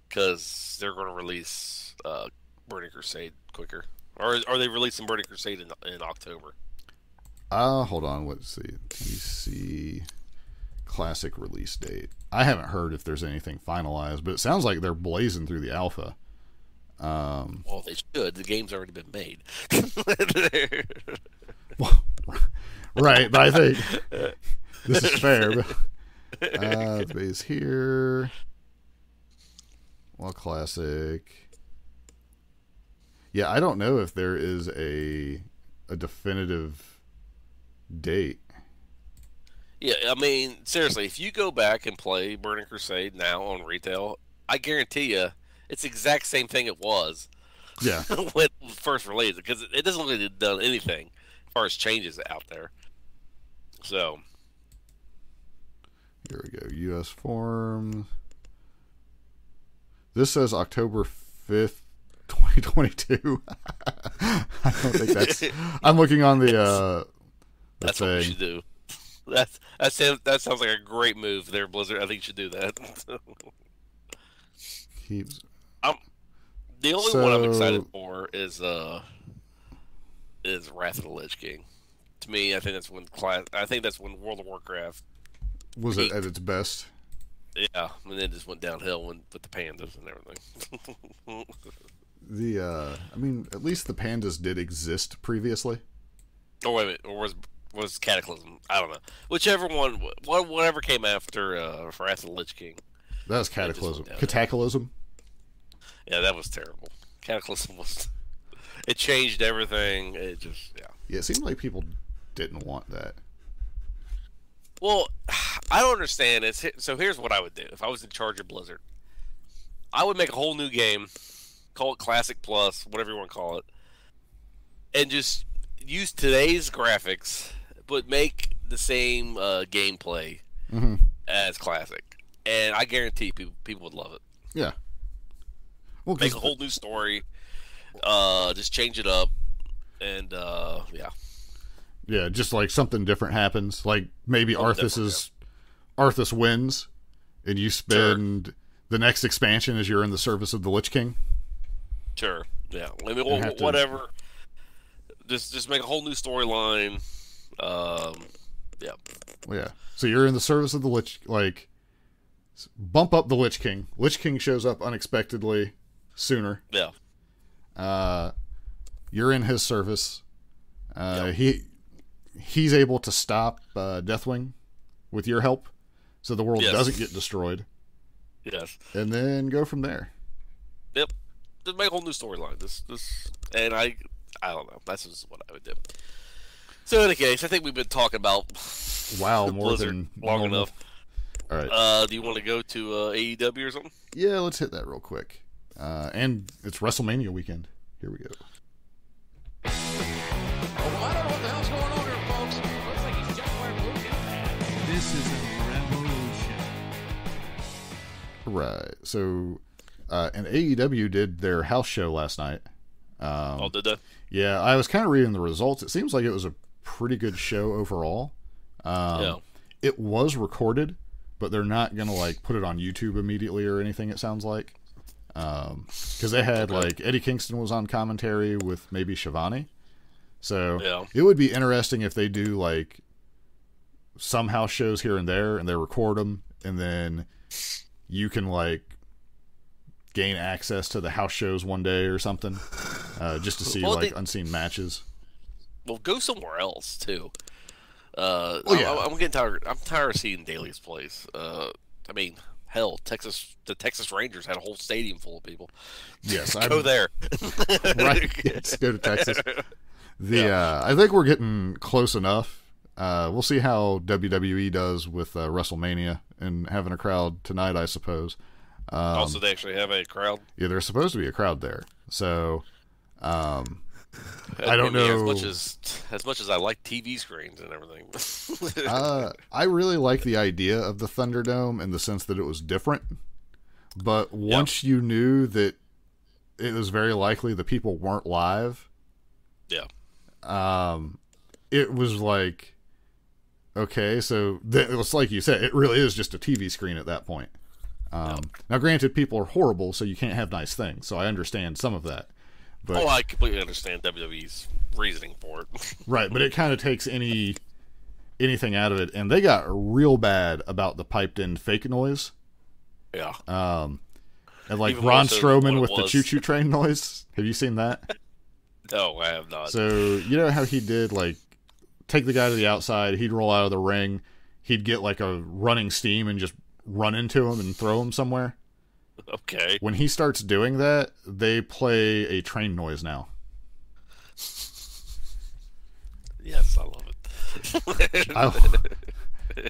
because they're going to release Burning Crusade quicker. Or are they releasing Burning Crusade in October? Hold on. Let's see. PC Classic release date. I haven't heard if there's anything finalized, but it sounds like they're blazing through the alpha. Well, they should. The game's already been made. Well, right, but I think this is fair. The base here. Well, Classic. Yeah, I don't know if there is a definitive date. Yeah, I mean, seriously, if you go back and play Burning Crusade now on retail, I guarantee you it's the exact same thing it was. Yeah. When it first released, because it doesn't look like it's done anything as far as changes out there. So. Here we go. U.S. forms. This says October 5th, 2022. I don't think that's... I'm looking on the... That's what we should do. That sounds like a great move there, Blizzard. I think you should do that. Keeps... The only one I'm excited for is Wrath of the Lich King. To me, I think that's when World of Warcraft was it at its best. Yeah, and then just went downhill with the pandas and everything. I mean, at least the pandas did exist previously. Oh wait a minute, or was Cataclysm? I don't know. Whichever one, whatever came after Wrath of the Lich King. That was Cataclysm. Cataclysm. Yeah, that was terrible. Cataclysm was. It changed everything. It just Yeah, it seemed like people didn't want that. Well, I don't understand. So here's what I would do if I was in charge of Blizzard. I would make a whole new game, call it Classic Plus, whatever you want to call it, and just use today's graphics, but make the same gameplay as Classic. And I guarantee people would love it. Yeah. Well, make a whole new story, just change it up, and yeah. Yeah, just like something different happens. Like maybe Arthas wins, and you spend the next expansion as you're in the service of the Lich King. Sure. Yeah. I mean, whatever. Just make a whole new storyline. Yeah. Yeah. So you're in the service of the Lich, like bump up the Lich King. Lich King shows up unexpectedly sooner. Yeah. You're in his service. Yep. He's able to stop Deathwing with your help, so the world doesn't get destroyed. Yes. And then go from there. Yep. Just make a whole new storyline. And I don't know. That's just what I would do. So in any case, I think we've been talking about more Blizzard than long normal. enough. All right. Do you want to go to AEW or something? Yeah, let's hit that real quick. And it's WrestleMania weekend. Here we go. Well, I don't know what the hell's going on here, folks. Looks like he's just wearing blue pants. This is a revolution. Right. So, and AEW did their house show last night. Did they? Yeah, I was kind of reading the results. It seems like it was a pretty good show overall. Yeah. It was recorded, but they're not going to like put it on YouTube immediately or anything, it sounds like. Because they had like Eddie Kingston was on commentary with maybe Shivani. So it would be interesting if they do like some house shows here and there and they record them and then you can like gain access to the house shows one day or something, just to see unseen matches. Well, go somewhere else too. Yeah. I'm getting tired. I'm tired of seeing Daly's place. I mean, hell, the Texas Rangers had a whole stadium full of people. Yes, go there. Right, yes, go to Texas. I think we're getting close enough. We'll see how WWE does with WrestleMania and having a crowd tonight, I suppose. Also, they actually have a crowd. Yeah, there's supposed to be a crowd there. So, I don't know. As much as I like TV screens and everything. I really like the idea of the Thunderdome in the sense that it was different. But once you knew that it was very likely the people weren't live. Yeah. It was like, okay, so it was like you said, it really is just a TV screen at that point. Now, granted, people are horrible, so you can't have nice things. So I understand some of that. But, I completely understand WWE's reasoning for it. Right, but it kind of takes anything out of it. And they got real bad about the piped-in fake noise. Yeah. And like Even Braun more so Strowman than what with it the was. choo-choo train noise. Have you seen that? No, I have not. So, you know how he did, like, take the guy to the outside, he'd roll out of the ring, he'd get, like, a running steam and just run into him and throw him somewhere? Okay. When he starts doing that, they play a train noise now. Yes, I love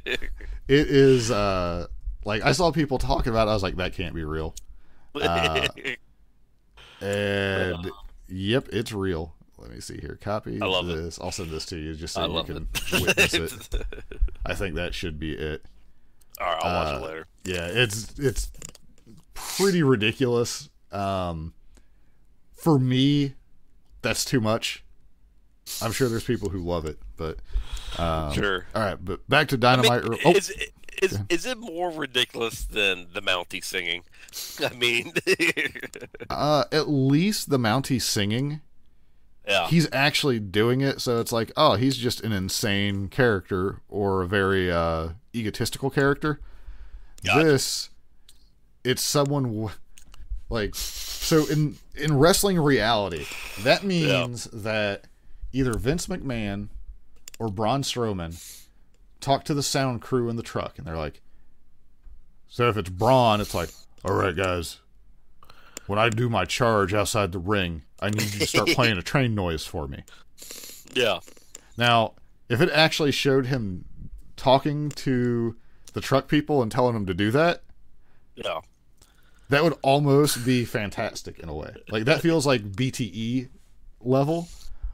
it. It is, like, I saw people talking about it, I was like, that can't be real. And, yep, it's real. Let me see here. Copy I love this. I'll send this to you just so I you love can it. witness it. I think that should be it. All right, I'll watch it later. Yeah, it's pretty ridiculous. For me, that's too much. I'm sure there's people who love it, but Sure. All right, but back to Dynamite. Is it more ridiculous than the Mountie singing? I mean, At least the Mountie singing, yeah, he's actually doing it, so it's like, oh, he's just an insane character or a very egotistical character. Gotcha. This, it's someone like, so in wrestling reality, that means that either Vince McMahon or Braun Strowman talk to the sound crew in the truck, and they're like, so if it's Braun, it's like, all right, guys, when I do my charge outside the ring, I need you to start playing a train noise for me. Yeah. Now, if it actually showed him talking to the truck people and telling them to do that, Yeah. that would almost be fantastic in a way. Like, that feels like BTE level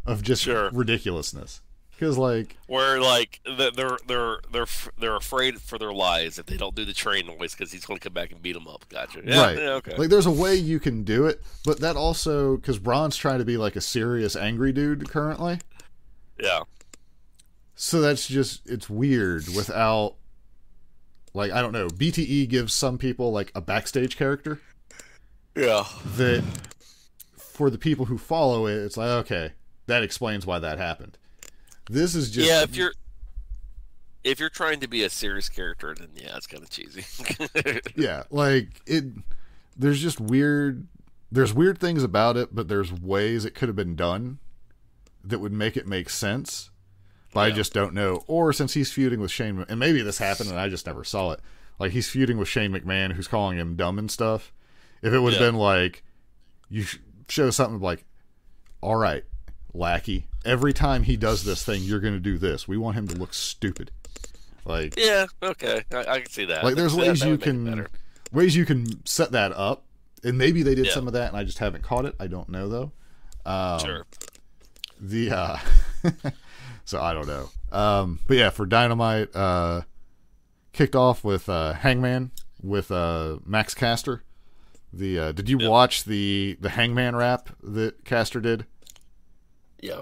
of just ridiculousness. Because, like, Where like they're afraid for their lives if they don't do the train noise because he's going to come back and beat them up. Gotcha. Yeah, right. Yeah, okay. Like, there's a way you can do it, but that also, because Braun's trying to be like a serious angry dude currently. Yeah. So that's just, it's weird without, like, I don't know, BTE gives some people like a backstage character. Yeah. That for the people who follow it, it's like, okay, that explains why that happened. This is just, if you're trying to be a serious character, then yeah, it's kind of cheesy. yeah, like there's just weird things about it, but there's ways it could have been done that would make it make sense. But I just don't know. Or since he's feuding with Shane, and maybe this happened and I just never saw it. Like, he's feuding with Shane McMahon, who's calling him dumb and stuff. If it would have been like, you show something like, all right, lackey, every time he does this thing, you're going to do this. We want him to look stupid. Like, yeah, okay, I can see that. like, there's ways that you would make it can set that up, and maybe they did some of that, and I just haven't caught it. I don't know though. Sure. So I don't know. But yeah, for Dynamite, kicked off with Hangman with Max Caster. Did you watch the Hangman rap that Caster did? Yeah.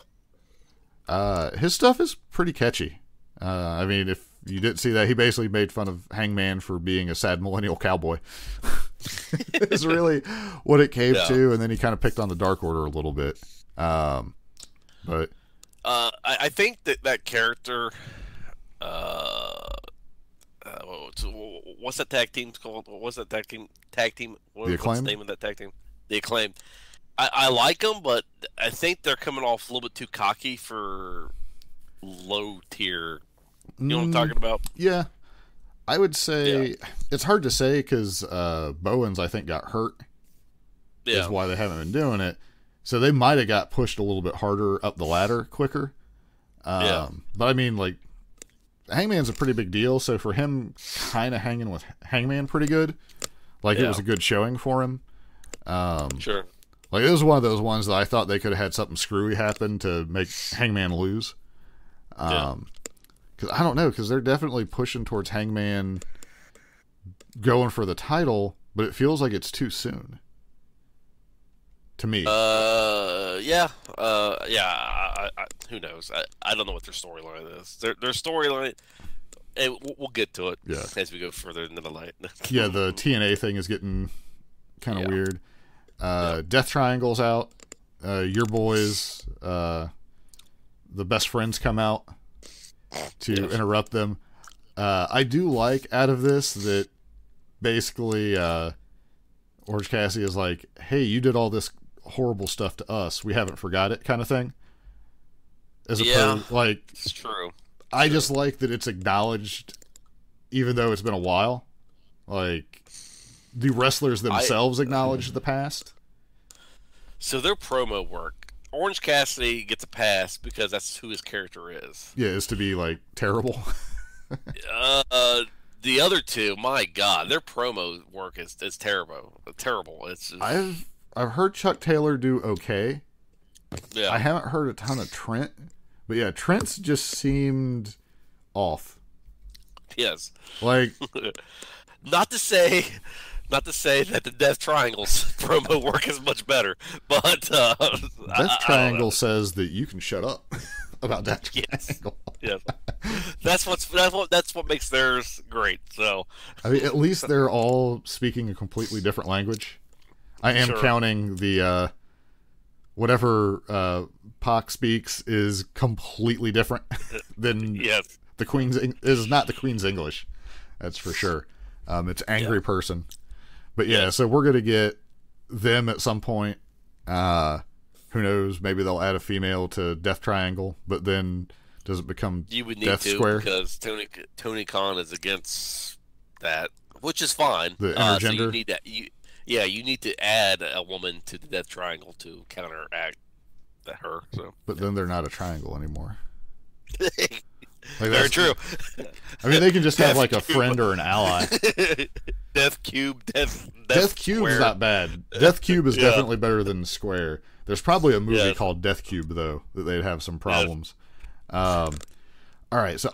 His stuff is pretty catchy. I mean, if you didn't see that, he basically made fun of Hangman for being a sad millennial cowboy. It's really what it came to, and then he kind of picked on the Dark Order a little bit. But I think that character. What's that tag team called? What's that tag team? What's the name of that tag team? The Acclaim. I like them, but I think they're coming off a little bit too cocky for low tier. You know what I'm talking about? Yeah. I would say it's hard to say because Bowens, I think, got hurt. Yeah. Is why they haven't been doing it. So they might have got pushed a little bit harder up the ladder quicker. But I mean, like, Hangman's a pretty big deal. So for him kind of hanging with Hangman pretty good, like, it was a good showing for him. Sure. Like, it was one of those ones that I thought they could have had something screwy happen to make Hangman lose. Because I don't know, because they're definitely pushing towards Hangman going for the title, but it feels like it's too soon. To me. Who knows? I don't know what their storyline is. Their storyline, we'll get to it Yeah. as we go further into the night. Yeah, the TNA thing is getting kind of Yeah. weird. Death Triangle's out. Your boys, the best friends come out to interrupt them. I do like out of this that basically Orange Cassidy is like, hey, you did all this horrible stuff to us. We haven't forgot it kind of thing. As opposed, like, It's true. I just like that it's acknowledged, even though it's been a while. Like, the wrestlers themselves acknowledge the past. So their promo work, Orange Cassidy gets a pass because that's who his character is. Yeah, is to be, like, terrible. The other two, my God, their promo work is terrible. Terrible. It's just, I've heard Chuck Taylor do okay. yeah. I haven't heard a ton of Trent. But yeah, Trent's just seemed off. Yes. Like, Not to say that the Death Triangle's promo work is much better, but Death Triangle says that you can shut up about Death Triangle. Yes. That's what makes theirs great. So, I mean, at least they're all speaking a completely different language. I am counting the whatever Pac speaks is completely different than yes. the Queen's. Is not the Queen's English. That's for sure. It's angry person. But yeah, so we're gonna get them at some point. Who knows? Maybe they'll add a female to Death Triangle, but then does it become You would need Death to Square? because Tony Khan is against that, which is fine. The So intergender? you need that. You need to add a woman to the Death Triangle to counteract her. So But then they're not a triangle anymore. Like, very that's- true. I mean, they can just have like a Cube. friend or an ally. Death Cube, Death Cube's Square. not bad. Death Cube is Yeah. definitely better than Square. There's probably a movie Yeah. called Death Cube though that they'd have some problems. All right, so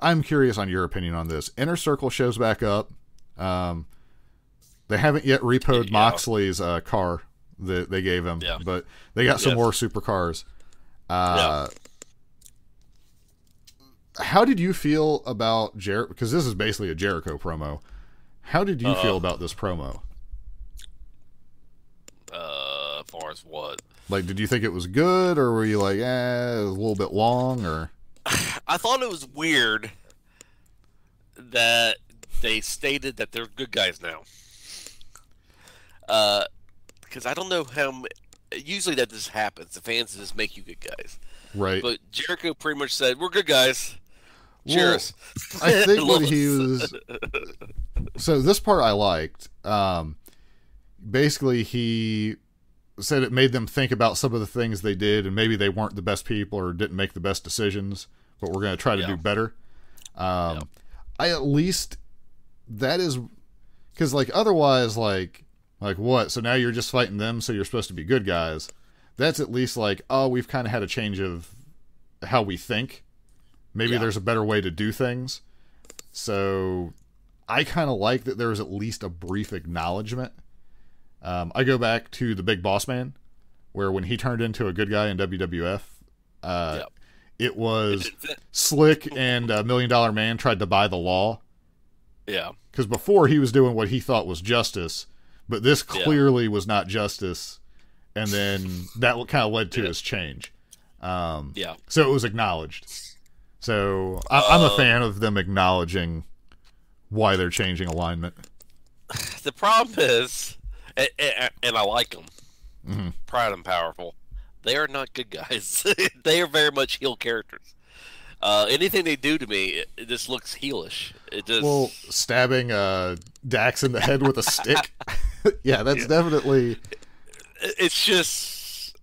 I'm curious on your opinion on this. Inner Circle shows back up. They haven't yet repoed Yeah. Moxley's car that they gave him, Yeah. but they got some Yes. more supercars. Yeah. How did you feel about Jericho? Because this is basically a Jericho promo. How did you feel about this promo? As far as what? Like, did you think it was good, or were you like, it was a little bit long, or? I thought it was weird that they stated that they're good guys now. Because I don't know how. Usually that just happens. The fans just make you good guys. Right. But Jericho pretty much said, "We're good guys. Well, Cheers." I think what he was. So this part I liked. Basically, he said it made them think about some of the things they did, and maybe they weren't the best people or didn't make the best decisions, but we're going to try to do better. I at least that is because like otherwise like what? So now you're just fighting them, so you're supposed to be good guys. That's at least like, oh, we've kind of had a change of how we think. Maybe there's a better way to do things. So I kind of like that there was at least a brief acknowledgement. I go back to the Big Boss Man, where when he turned into a good guy in WWF, it was Slick and $1 Million Man tried to buy the law. Yeah. Because before he was doing what he thought was justice, but this clearly was not justice. And then that kind of led to his change. So it was acknowledged. So I'm a fan of them acknowledging why they're changing alignment. The problem is, and I like them, Proud and Powerful. They are not good guys. They are very much heel characters. Anything they do to me, it just looks heelish. It just stabbing Dax in the head with a stick. That's definitely. It's just,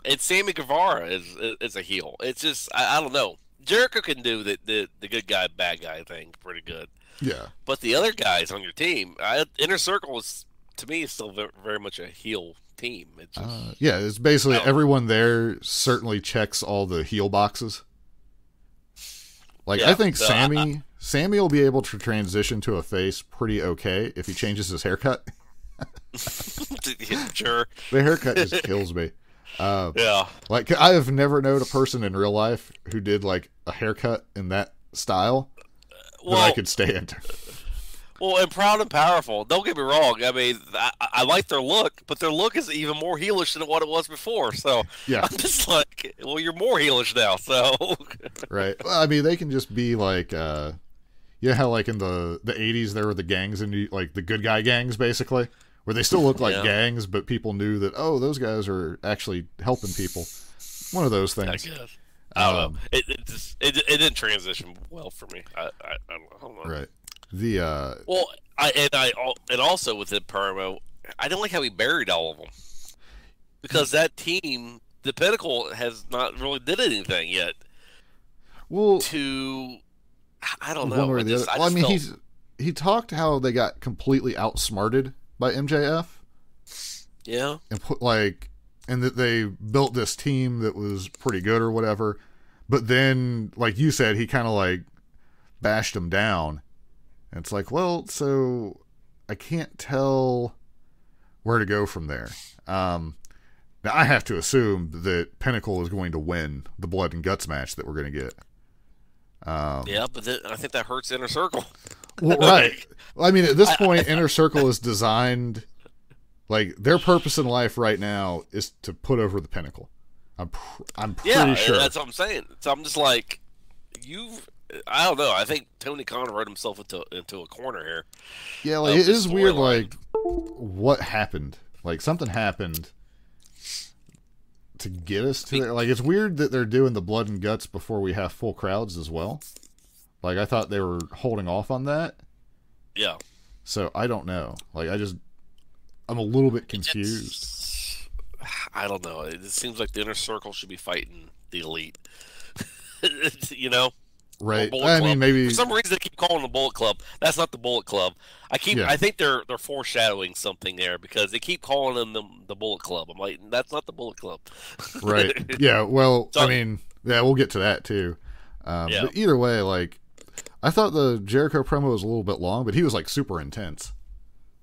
it's Sammy Guevara is a heel. It's just I don't know. Jericho can do the good guy bad guy thing pretty good. Yeah. But the other guys on your team, Inner Circle is to me is still very much a heel team. It's just, it's basically everyone there certainly checks all the heel boxes. Like I think Sammy will be able to transition to a face pretty okay if he changes his haircut. Sure. The haircut just kills me. Yeah. Like I have never known a person in real life who did like a haircut in that style. that I could stand. Well, and Proud and Powerful. Don't get me wrong. I mean, I like their look, but their look is even more heelish than what it was before. So Yeah. I'm just like, well, you're more heelish now. So Right. Well, I mean, they can just be like, how like in the 80s there were the gangs and like the good guy gangs basically, where they still look like gangs, but people knew that those guys are actually helping people. One of those things. I guess. I don't know. It didn't transition well for me. I don't know. Right. And also within Permo, I don't like how he buried all of them, because that team, the Pinnacle, has not really did anything yet. Well, I don't know. One way or the other. Well, I mean, he talked how they got completely outsmarted by MJF. Yeah. And that they built this team that was pretty good or whatever. But then, like you said, he kind of like bashed them down. And it's like, well, so I can't tell where to go from there. Now, I have to assume that Pinnacle is going to win the Blood and Guts match that we're going to get. Yeah, but I think that hurts Inner Circle. Well, right. Well, I mean, at this point, Inner Circle is designed, like, their purpose in life right now is to put over the Pinnacle. I'm pretty sure. That's what I'm saying. So I'm just like, I don't know. I think Tony Khan wrote himself into a corner here. Yeah, like, it is weird, like, what happened? Like, something happened to get us to there. Like, it's weird that they're doing the Blood and Guts before we have full crowds as well. Like, I thought they were holding off on that. Yeah. So, I don't know. Like, I'm a little bit confused. I don't know. It seems like the Inner Circle should be fighting the Elite. You know? Right. I mean, maybe for some reason they keep calling the Bullet Club. That's not the Bullet Club. I think they're foreshadowing something there, because they keep calling them the Bullet Club. I'm like, that's not the Bullet Club. Right. Yeah. Well, I mean, yeah, we'll get to that too. But either way, like, I thought the Jericho promo was a little bit long, but he was like super intense.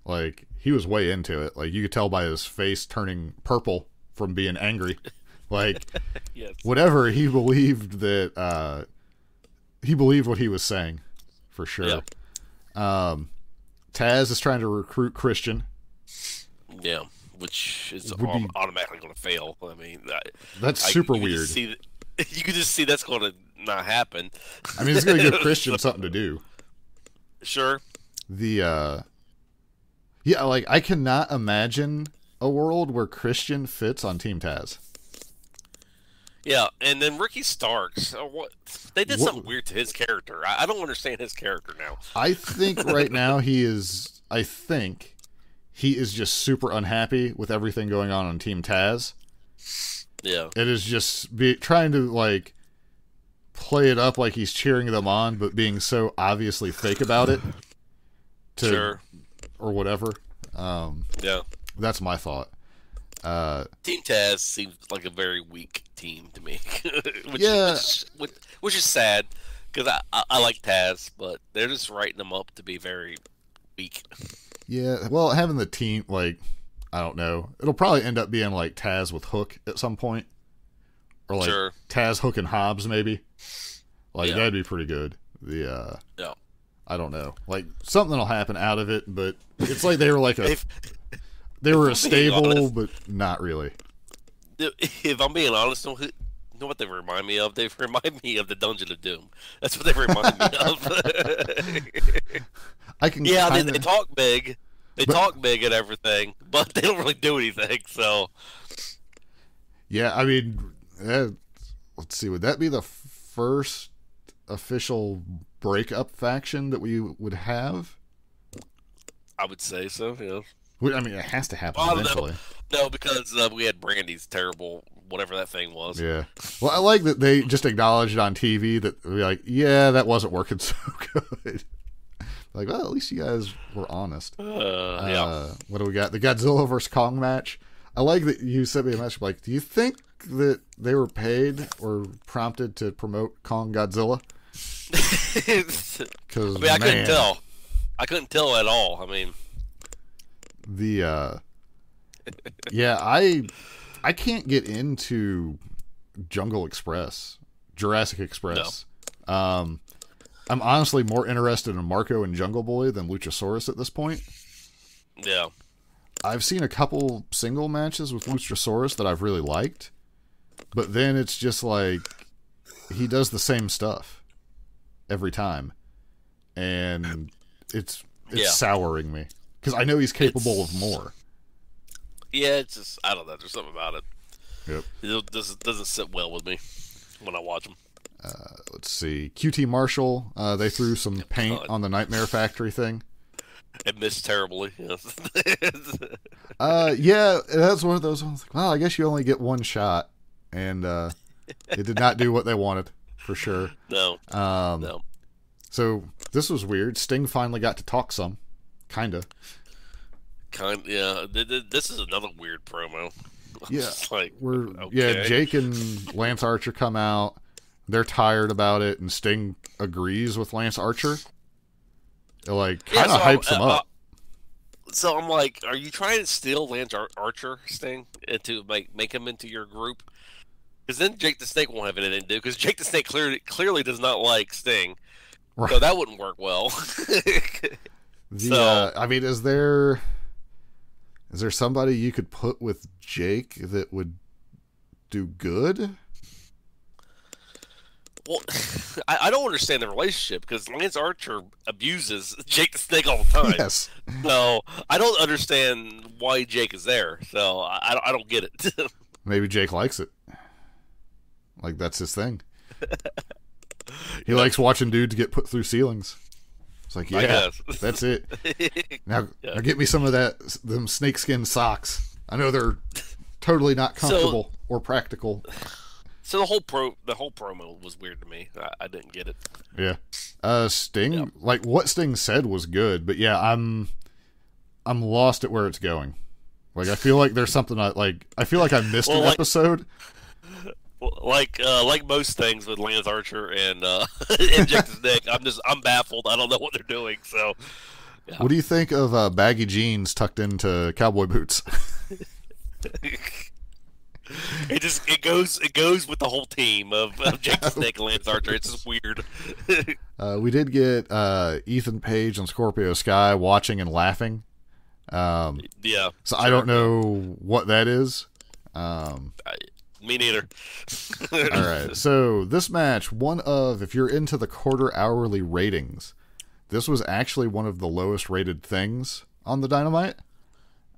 Like, he was way into it. Like, you could tell by his face turning purple from being angry. Like, yes. Whatever, he believed that. He believed what he was saying, for sure. Yeah. Taz is trying to recruit Christian. Yeah, which is automatically going to fail. I mean, that's super weird. You can just see that's going to not happen. I mean, it's going to give Christian something to do. Sure. Yeah, like, I cannot imagine a world where Christian fits on Team Taz. Yeah, and then Ricky Starks. They did something weird to his character. I don't understand his character now. I think right now he is just super unhappy with everything going on Team Taz. Yeah. It is just trying to, like, play it up like he's cheering them on, but being so obviously fake about it. Sure. Or whatever. Yeah. That's my thought. Team Taz seems like a very weak team to me. which is sad, because I like Taz, but they're just writing them up to be very weak. Yeah, well, having the team, like, I don't know. It'll probably end up being like Taz with Hook at some point. Or like Taz, Hook, and Hobbs, maybe. Like, that'd be pretty good. Yeah. I don't know. Like, something will happen out of it, but it's like they were like they were a stable, but not really. If I'm being honest, you know what they remind me of? They remind me of the Dungeon of Doom. That's what they remind me of. They talk big. They talk big and everything, but they don't really do anything. So, yeah, I mean, let's see. Would that be the first official breakup faction that we would have? I would say so. Yeah. I mean, it has to happen eventually. No, because we had Brandy's terrible whatever that thing was. Yeah. Well, I like that they just acknowledged on TV that we're like, yeah, that wasn't working so good. Like, well, at least you guys were honest. Yeah. What do we got? The Godzilla vs. Kong match. I like that you sent me a message like, do you think that they were paid or prompted to promote Kong Godzilla? Because I couldn't tell. I couldn't tell at all. I mean, I can't get into Jurassic Express. No. I'm honestly more interested in Marco and Jungle Boy than Luchasaurus at this point. Yeah. I've seen a couple single matches with Luchasaurus that I've really liked, but then it's just like he does the same stuff every time, and it's souring me because I know he's capable of more. Yeah, it's just I don't know. There's something about it. Yep. It doesn't sit well with me when I watch him. Let's see. QT Marshall, they threw some paint on the Nightmare Factory thing. It missed terribly. Yeah, that's one of those ones. Well, I guess you only get one shot, and it did not do what they wanted, for sure. No. No. So this was weird. Sting finally got to talk some, kinda. Yeah. This is another weird promo. Yeah, like, yeah. Jake and Lance Archer come out. They're tired about it, and Sting agrees with Lance Archer. It kind of hypes him up. So I'm like, are you trying to steal Lance Archer, Sting, and to make him into your group? Because then Jake the Snake won't have anything to do. Because Jake the Snake clearly does not like Sting, right. So that wouldn't work well. I mean, is there somebody you could put with Jake that would do good? Well, I don't understand the relationship because Lance Archer abuses Jake the Snake all the time. Yes. So I don't understand why Jake is there. So I don't get it. Maybe Jake likes it. Like, that's his thing. He likes watching dudes get put through ceilings. It's like, yeah, that's it. Now get me some of them snakeskin socks. I know they're totally not comfortable or practical. So the whole promo was weird to me. I didn't get it. Yeah. Sting, like what Sting said was good, but yeah, I'm lost at where it's going. Like I feel like there's something I feel like I missed an episode. Like most things with Lance Archer and Jake the Snake, I'm baffled. I don't know what they're doing. So, yeah. What do you think of baggy jeans tucked into cowboy boots? It goes with the whole team of Jake the Snake and Lance Archer. It's just weird. We did get Ethan Page and Scorpio Sky watching and laughing. Yeah. So I don't know what that is. Me neither. All right. So this match, if you're into the quarter hourly ratings, this was actually one of the lowest rated things on the Dynamite.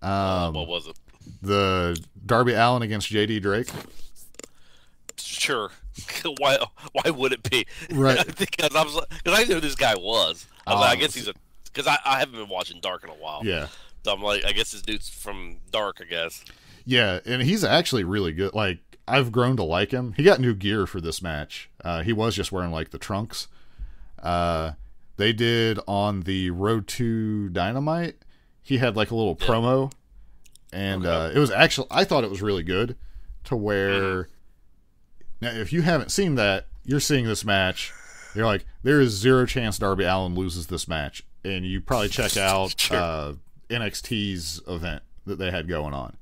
What was it? The Darby Allin against JD Drake. Sure. Why would it be? Right. Because I knew who this guy was. I guess he's because I haven't been watching Dark in a while. Yeah. So I'm like, I guess this dude's from Dark, I guess. Yeah, and he's actually really good. Like, I've grown to like him. He got new gear for this match. He was just wearing, the trunks. They did on the Road to Dynamite. He had, a little promo. And it was actually, I thought it was really good to where, now if you haven't seen that, you're seeing this match, you're like, there is zero chance Darby Allin loses this match. And you probably check out NXT's event that they had going on.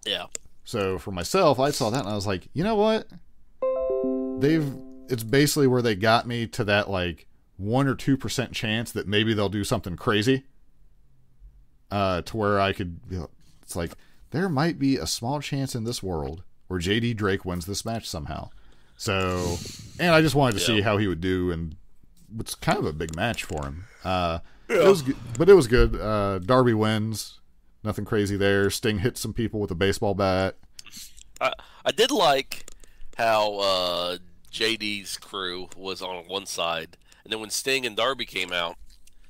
Yeah. So for myself, I saw that and I was like, you know what? It's basically where they got me to that 1 or 2% chance that maybe they'll do something crazy. To where I could, it's like, there might be a small chance in this world where JD Drake wins this match somehow. So, and I just wanted to see how he would do, and it's kind of a big match for him. It was good, but it was good. Darby wins. Nothing crazy there. Sting hits some people with a baseball bat. I did like how JD's crew was on one side, and then when Sting and Darby came out,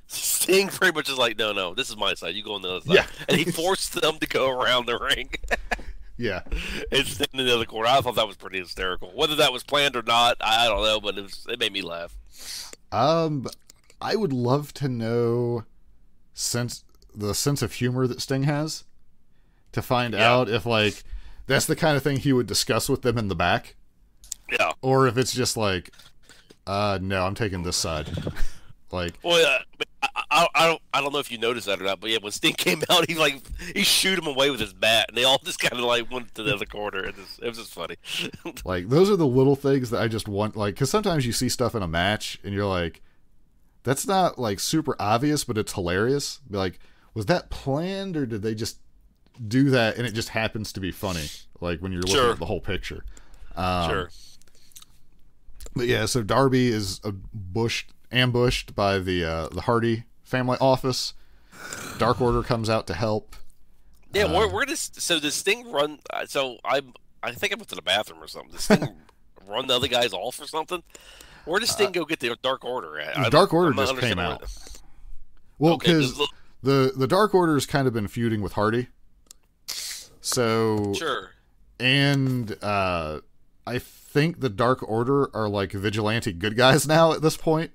Sting pretty much is like, no, this is my side. You go on the other side. Yeah. And he forced them to go around the ring. Yeah. And Sting in the other corner. I thought that was pretty hysterical. Whether that was planned or not, I don't know, but it made me laugh. I would love to know the sense of humor that Sting has to find out if that's the kind of thing he would discuss with them in the back. Yeah. Or if it's just no, I'm taking this side. Well, I don't know if you noticed that or not, but yeah, when Sting came out, he shoot him away with his bat, and they all just kind of went to the other corner. It was just funny. Those are the little things that I just want, because sometimes you see stuff in a match, and you're like, that's not like super obvious, but it's hilarious. Be like, was that planned, or did they just do that and it just happens to be funny? Like when you're looking at the whole picture. Sure. But yeah, so Darby is ambushed by the Hardy family office. Dark Order comes out to help. Yeah, where does Sting run? So I think I went to the bathroom or something. Does Sting run the other guys off or something? Where does Sting go get the Dark Order at? The Dark Order just came out. Well, because the Dark Order's kind of been feuding with Hardy. So sure. And I think the Dark Order are like vigilante good guys now at this point.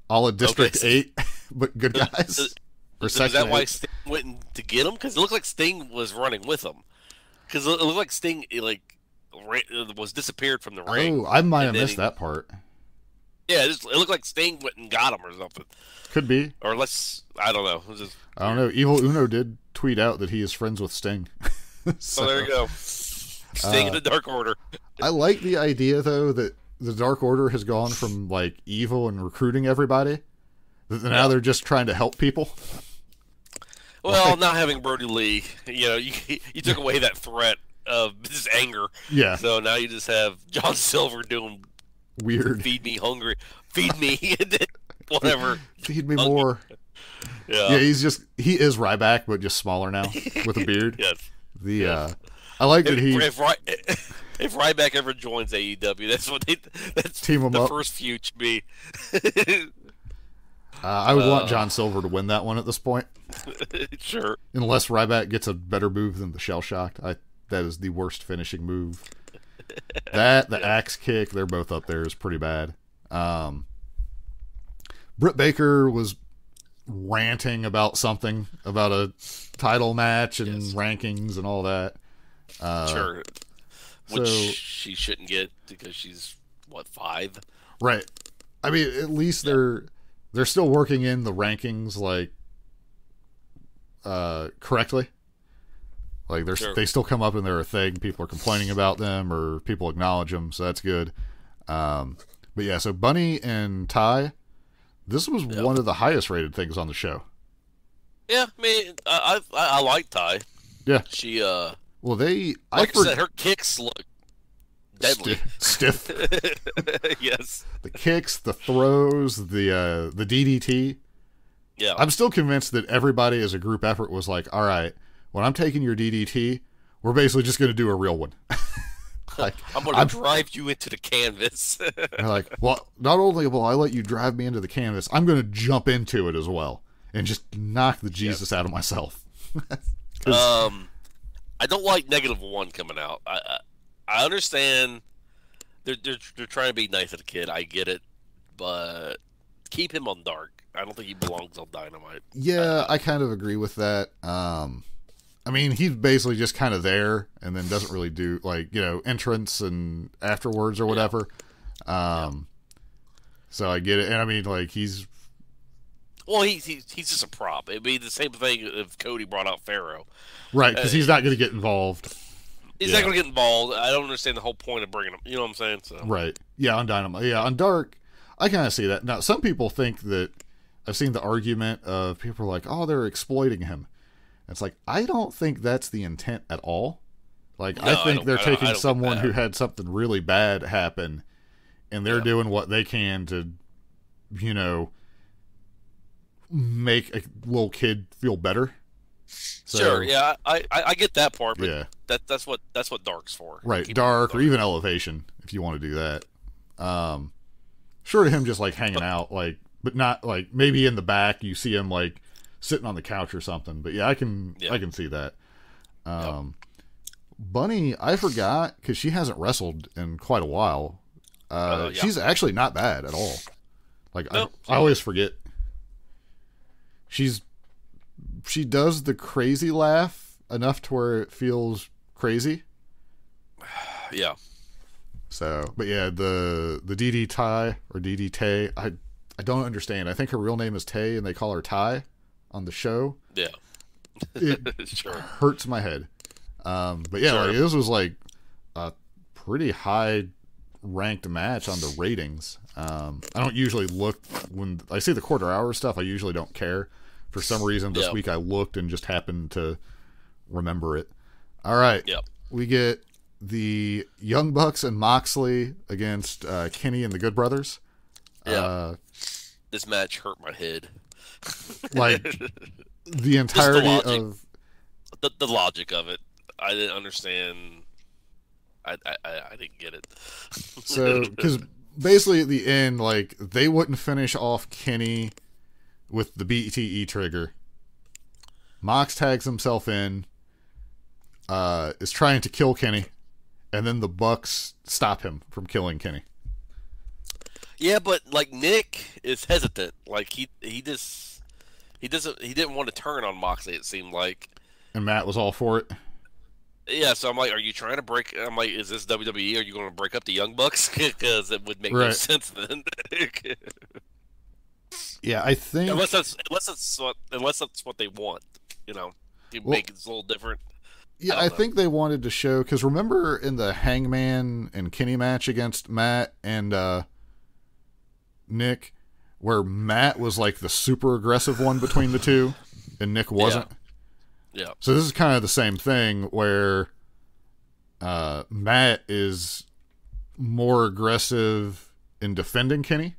A la District 8, but good guys. Is that why Sting went to get him? Because it looked like Sting was running with him. Because it looked like Sting was disappeared from the ring. Oh, I might have missed that part. Yeah, it looked like Sting went and got him or something. Could be. Or I don't know. I don't know. Evil Uno did tweet out that he is friends with Sting. So there you go. Sting in the Dark Order. I like the idea, though, that the Dark Order has gone from like evil and recruiting everybody, that now they're just trying to help people. Well, not having Brody Lee, you took away that threat of his anger. Yeah. So now you just have John Silver doing weird. Feed me hungry. Feed me. Whatever. Feed me more. Yeah. He is Ryback, but just smaller now with a beard. Yes. I like that he. If Ryback ever joins AEW, that's team him the up. first feud should be. I would want John Silver to win that one at this point. Sure. Unless Ryback gets a better move than the Shell Shock. That is the worst finishing move. The axe kick, they're both up there, is pretty bad. Britt Baker was ranting about something, about a title match and rankings and all that. Sure. Which she shouldn't get because she's, 5? Right. I mean, at least they're still working in the rankings, like, correctly. Like, they still come up and they're a thing. People are complaining about them or people acknowledge them, so that's good. But yeah, so Bunny and Ty, this was one of the highest rated things on the show. Yeah, I mean, I like Ty. Yeah. She, well, I said, her kicks look deadly. Stiff. Yes. The kicks, the throws, the DDT. Yeah. I'm still convinced that everybody as a group effort was like, all right, when I'm taking your DDT, we're basically just going to do a real one. Like, I'm going to drive you into the canvas. Like, well, not only will I let you drive me into the canvas, I'm going to jump into it as well and just knock the Jesus out of myself. I don't like -1 coming out. I understand they're trying to be nice to the kid. I get it, but keep him on Dark. I don't think he belongs on Dynamite. Yeah, I kind of agree with that. I mean, he's basically just kind of there and then doesn't really do, like, entrance and afterwards or whatever. So I get it. And I mean, like, he's just a prop. It'd be the same thing if Cody brought out Pharaoh. Right, because he's not going to get involved. He's not going to get involved. I don't understand the whole point of bringing him. You know what I'm saying? So. Right. Yeah, on Dynamite. Yeah, on Dark, I kind of see that. Now, some people think that, I've seen the argument of people are like, oh, they're exploiting him. It's like, I don't think that's the intent at all. Like, no, I think they're taking someone who had something really bad happen, and they're doing what they can to, make a little kid feel better. So, sure, yeah, I get that part, but that's what Dark's for. Right, Dark or even Elevation, if you want to do that. Short of him just like hanging out, like, but not like maybe in the back you see him like sitting on the couch or something. But yeah, I can see that. Bunny, I forgot because she hasn't wrestled in quite a while. She's actually not bad at all. Like I always forget. She does the crazy laugh enough to where it feels crazy. Yeah. So, but yeah, the DD Ty or DD Tay, I don't understand. I think her real name is Tay and they call her Ty on the show. Yeah. It sure. hurts my head. But yeah, like, this was like a pretty high ranked match on the ratings. I don't usually look when I see the quarter hour stuff. I usually don't care. For some reason, this week I looked and just happened to remember it. All right. Yep. We get the Young Bucks and Moxley against Kenny and the Good Brothers. Yeah. This match hurt my head. Like the entirety of the logic of it. I didn't understand. I didn't get it. So, because basically at the end, like, they wouldn't finish off Kenny with the BTE trigger. Mox tags himself in, is trying to kill Kenny, and then the Bucks stop him from killing Kenny. Yeah, but like Nick is hesitant. Like he didn't want to turn on Moxley. It seemed like. And Matt was all for it. Yeah, so I'm like, are you trying to break? I'm like, is this WWE? Are you going to break up the Young Bucks? Because it would make no sense then. Yeah, I think unless that's what they want, you know, to make it a little different. Yeah, I think they wanted to show, because remember in the Hangman and Kenny match against Matt and Nick, where Matt was like the super aggressive one between the two, and Nick wasn't. Yeah. So this is kind of the same thing where Matt is more aggressive in defending Kenny.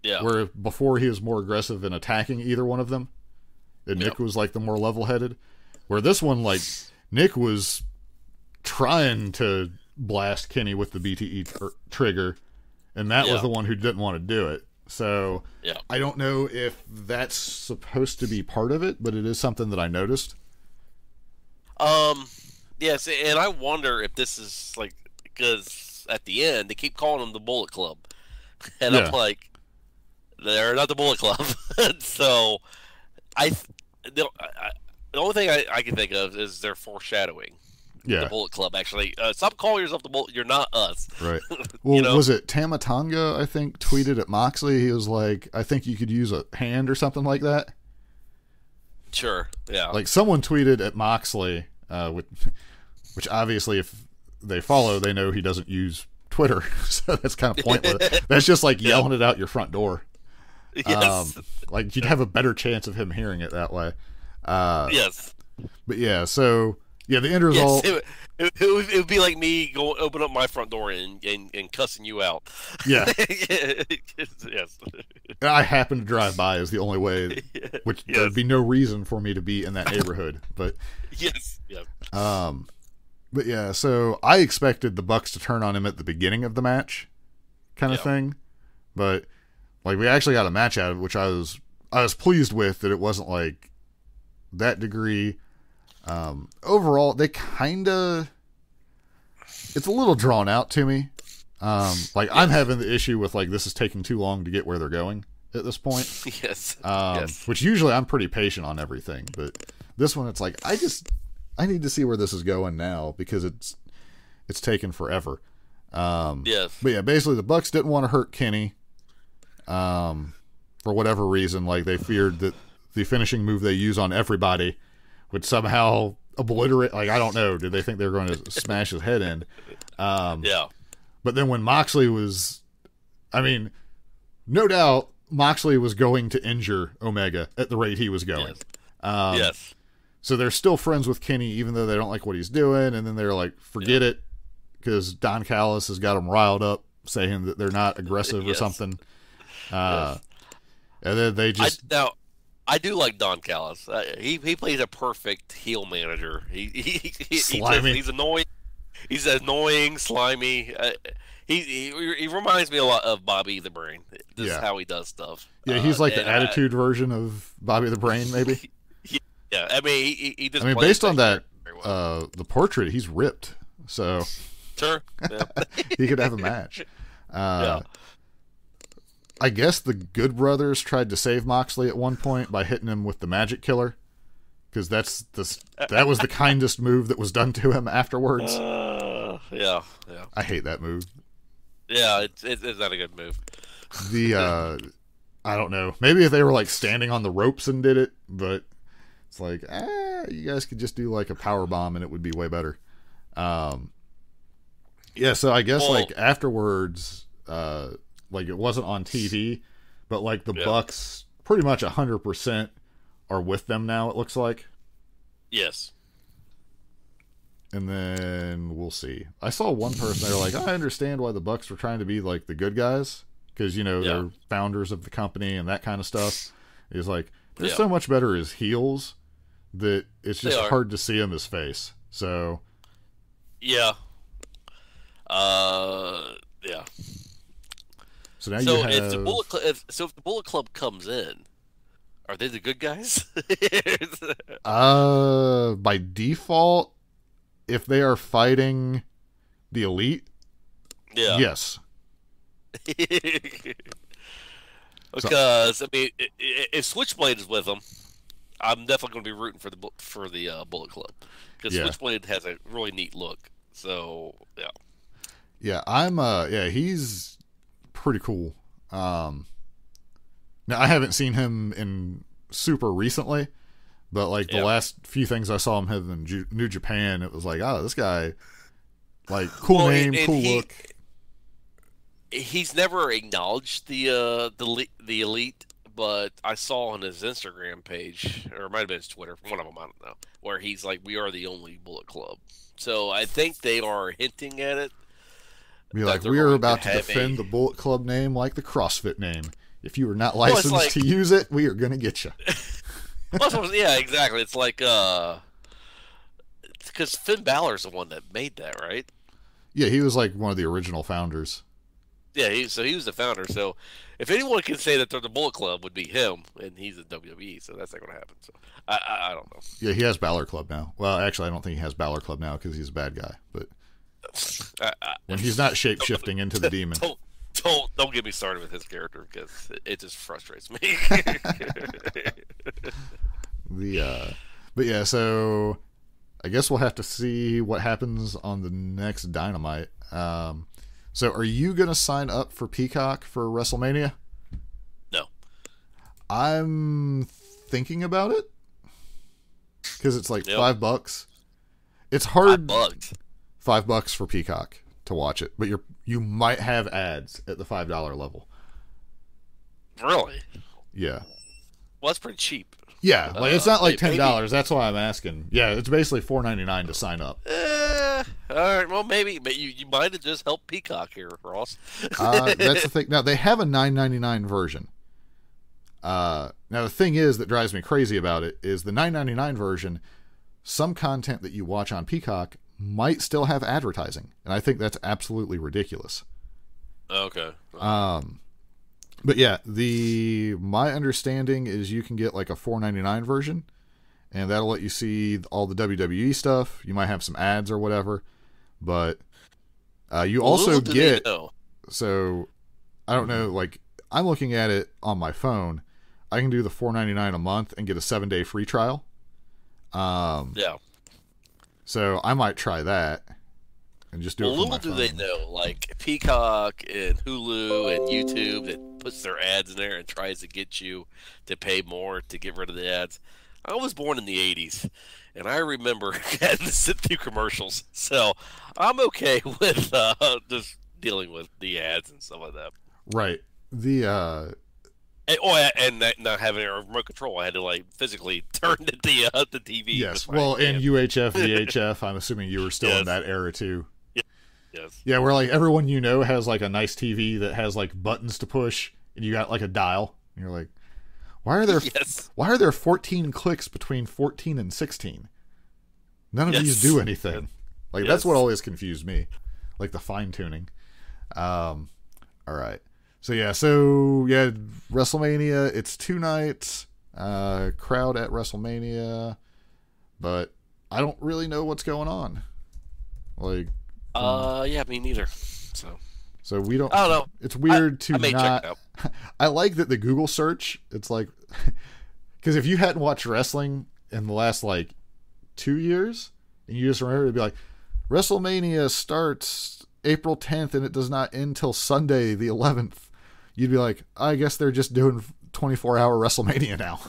Yeah. Where before he was more aggressive in attacking either one of them. And Nick was like the more level-headed. Where this one, like, Nick was trying to blast Kenny with the BTE trigger, and Matt was the one who didn't want to do it. So I don't know if that's supposed to be part of it, but it is something that I noticed. Yes, and I wonder if this is like, because at the end they keep calling them the Bullet Club, and I'm like, they're not the Bullet Club. So the only thing I can think of is they're foreshadowing. Yeah. The Bullet Club, actually. Stop calling yourself the Bullet. You're not us. Right. Well, was it Tamatanga, I think, tweeted at Moxley? He was like, I think you could use a hand or something like that. Sure, yeah. Like, someone tweeted at Moxley, which obviously, if they follow, they know he doesn't use Twitter, so that's kind of pointless. That's just like yelling it out your front door. Yes. Like, you'd have a better chance of him hearing it that way. Yes. But yeah, so... Yeah, the end result. Yes, it would be like me going open up my front door and cussing you out. Yeah. Yes. I happen to drive by is the only way, which there'd be no reason for me to be in that neighborhood. But yes. Yeah. But yeah, so I expected the Bucks to turn on him at the beginning of the match, kind of thing. But like we actually got a match out of it, which I was pleased with, that it wasn't like that degree. Overall, they kind-of... It's a little drawn out to me. Like, I'm having the issue with, like, this is taking too long to get where they're going at this point. Yes. Which usually I'm pretty patient on everything, but this one it's like, I need to see where this is going now, because it's taken forever. Yes. But yeah, basically the Bucks didn't want to hurt Kenny, for whatever reason. Like, they feared that the finishing move they use on everybody would somehow obliterate, like, I don't know, did they think they were going to smash his head in? Yeah. But then when Moxley was, I mean, no doubt Moxley was going to injure Omega at the rate he was going. Yes. Yes. So they're still friends with Kenny, even though they don't like what he's doing, and then they're like, forget it, because Don Callis has got them riled up, saying that they're not aggressive or something. And then they just... I do like Don Callis. He plays a perfect heel manager. He's annoying. He's annoying, slimy. He reminds me a lot of Bobby the Brain. This is how he does stuff. Yeah, he's like the attitude version of Bobby the Brain, maybe. Yeah, I mean, he just. I mean, based on that, the portrait, he's ripped. So sure, yeah. He could have a match. I guess the Good Brothers tried to save Moxley at one point by hitting him with the Magic Killer, because that was the kindest move that was done to him afterwards. Yeah. I hate that move. Yeah, it's not a good move. I don't know. Maybe if they were like standing on the ropes and did it, but it's like, you guys could just do like a power bomb and it would be way better. Yeah, so I guess Well, like afterwards, like it wasn't on TV, but like the Bucks pretty much 100% are with them now. It looks like. Yes. And then we'll see. I saw one person. They're like, I understand why the Bucks were trying to be like the good guys because they're founders of the company and that kind of stuff. He's like, they're so much better as heels that it's just hard to see them as face. So. Yeah. Yeah. So now you have. If the Bullet Club comes in, are they the good guys? By default, if they are fighting the Elite, yes. Because I mean, if Switchblade is with them, I'm definitely going to be rooting for the Bullet Club because Switchblade has a really neat look. So he's pretty cool. Now I haven't seen him in super recently, but like the last few things I saw him have in New Japan, it was like, oh, this guy, like cool name, cool look. He's never acknowledged the Elite, but I saw on his Instagram page, or it might have been his Twitter, one of them, I don't know, where he's like, we are the only Bullet Club. So I think they are hinting at it. Be like, we are about to defend the Bullet Club name like the CrossFit name. If you are not licensed to use it, we are going to get you. Yeah, exactly. It's like, because Finn Balor's the one that made that, right? Yeah, he was like one of the original founders. Yeah, he was the founder. So if anyone can say that they're the Bullet Club, would be him, and he's in WWE. So that's not going to happen. So I don't know. Yeah, he has Balor Club now. Well, actually, I don't think he has Balor Club now because he's a bad guy. But when he's not shape shifting into the demon. Don't get me started with his character because it just frustrates me. But yeah, so I guess we'll have to see what happens on the next Dynamite. So are you going to sign up for Peacock for WrestleMania? No. I'm thinking about it because it's like $5. It's hard. $5 for Peacock to watch it, but you might have ads at the $5 level. Really? Yeah. Well, that's pretty cheap. Yeah, like it's not like $10. That's why I'm asking. Yeah, it's basically $4.99 to sign up. All right. Well, maybe, but you might have just helped Peacock here, Ross. That's the thing. Now they have a $9.99 version. Now the thing is that drives me crazy about it is the $9.99 version. Some content that you watch on Peacock might still have advertising, and I think that's absolutely ridiculous. Okay. But yeah, my understanding is you can get like a $4.99 version, and that'll let you see all the WWE stuff. You might have some ads or whatever, but you also get. So I don't know. Like I'm looking at it on my phone. I can do the $4.99 a month and get a 7-day free trial. So I might try that and just do it. Little do they know, like Peacock and Hulu and YouTube that puts their ads in there and tries to get you to pay more to get rid of the ads. I was born in the 80s, and I remember having to sit through commercials, so I'm okay with just dealing with the ads and stuff like that. Right. And not having a remote control, I had to like physically turn the TV. Yes, well, and UHF, VHF. I'm assuming you were still in that era too. Yes. Yeah, where like everyone has like a nice TV that has like buttons to push, and you got like a dial, and you're like, why are there 14 clicks between 14 and 16? None of these do anything. Like that's what always confused me, like the fine tuning. All right. So WrestleMania, it's 2 nights, crowd at WrestleMania, but I don't really know what's going on. Like, me neither. So we don't. I don't know. It's weird I may check it out. I like that the Google search. It's like, because if you hadn't watched wrestling in the last like 2 years, and you just remember, it'd be like, WrestleMania starts April 10th and it does not end till Sunday the 11th. You'd be like, I guess they're just doing 24-hour WrestleMania now.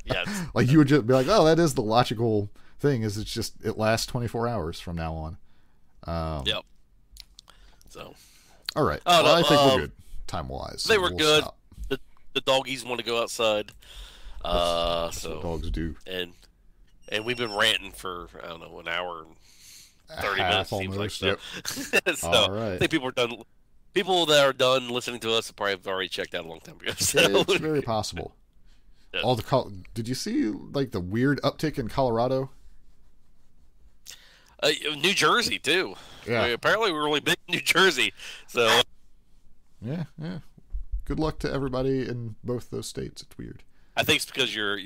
Yes. Like you would just be like, oh, that is the logical thing. Is it lasts 24 hours from now on. Yep. So. All right. Oh, well, no, I think we're good time-wise. They were We'll good. stop. The doggies want to go outside. That's So what dogs do. And we've been ranting for, I don't know, an hour and 30 Half minutes. Seems almost, like so. All right. I think people are done. People that are done listening to us have probably already checked out a long time ago. So. It's very possible. Yeah. Did you see like the weird uptick in Colorado? New Jersey too. Yeah. Apparently we're really big in New Jersey. So Yeah. Good luck to everybody in both those states. It's weird. I think it's because your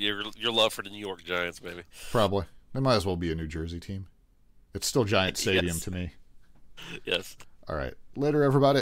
love for the New York Giants, maybe. Probably. They might as well be a New Jersey team. It's still Giant Stadium Yes. to me. Yes. All right. Later, everybody.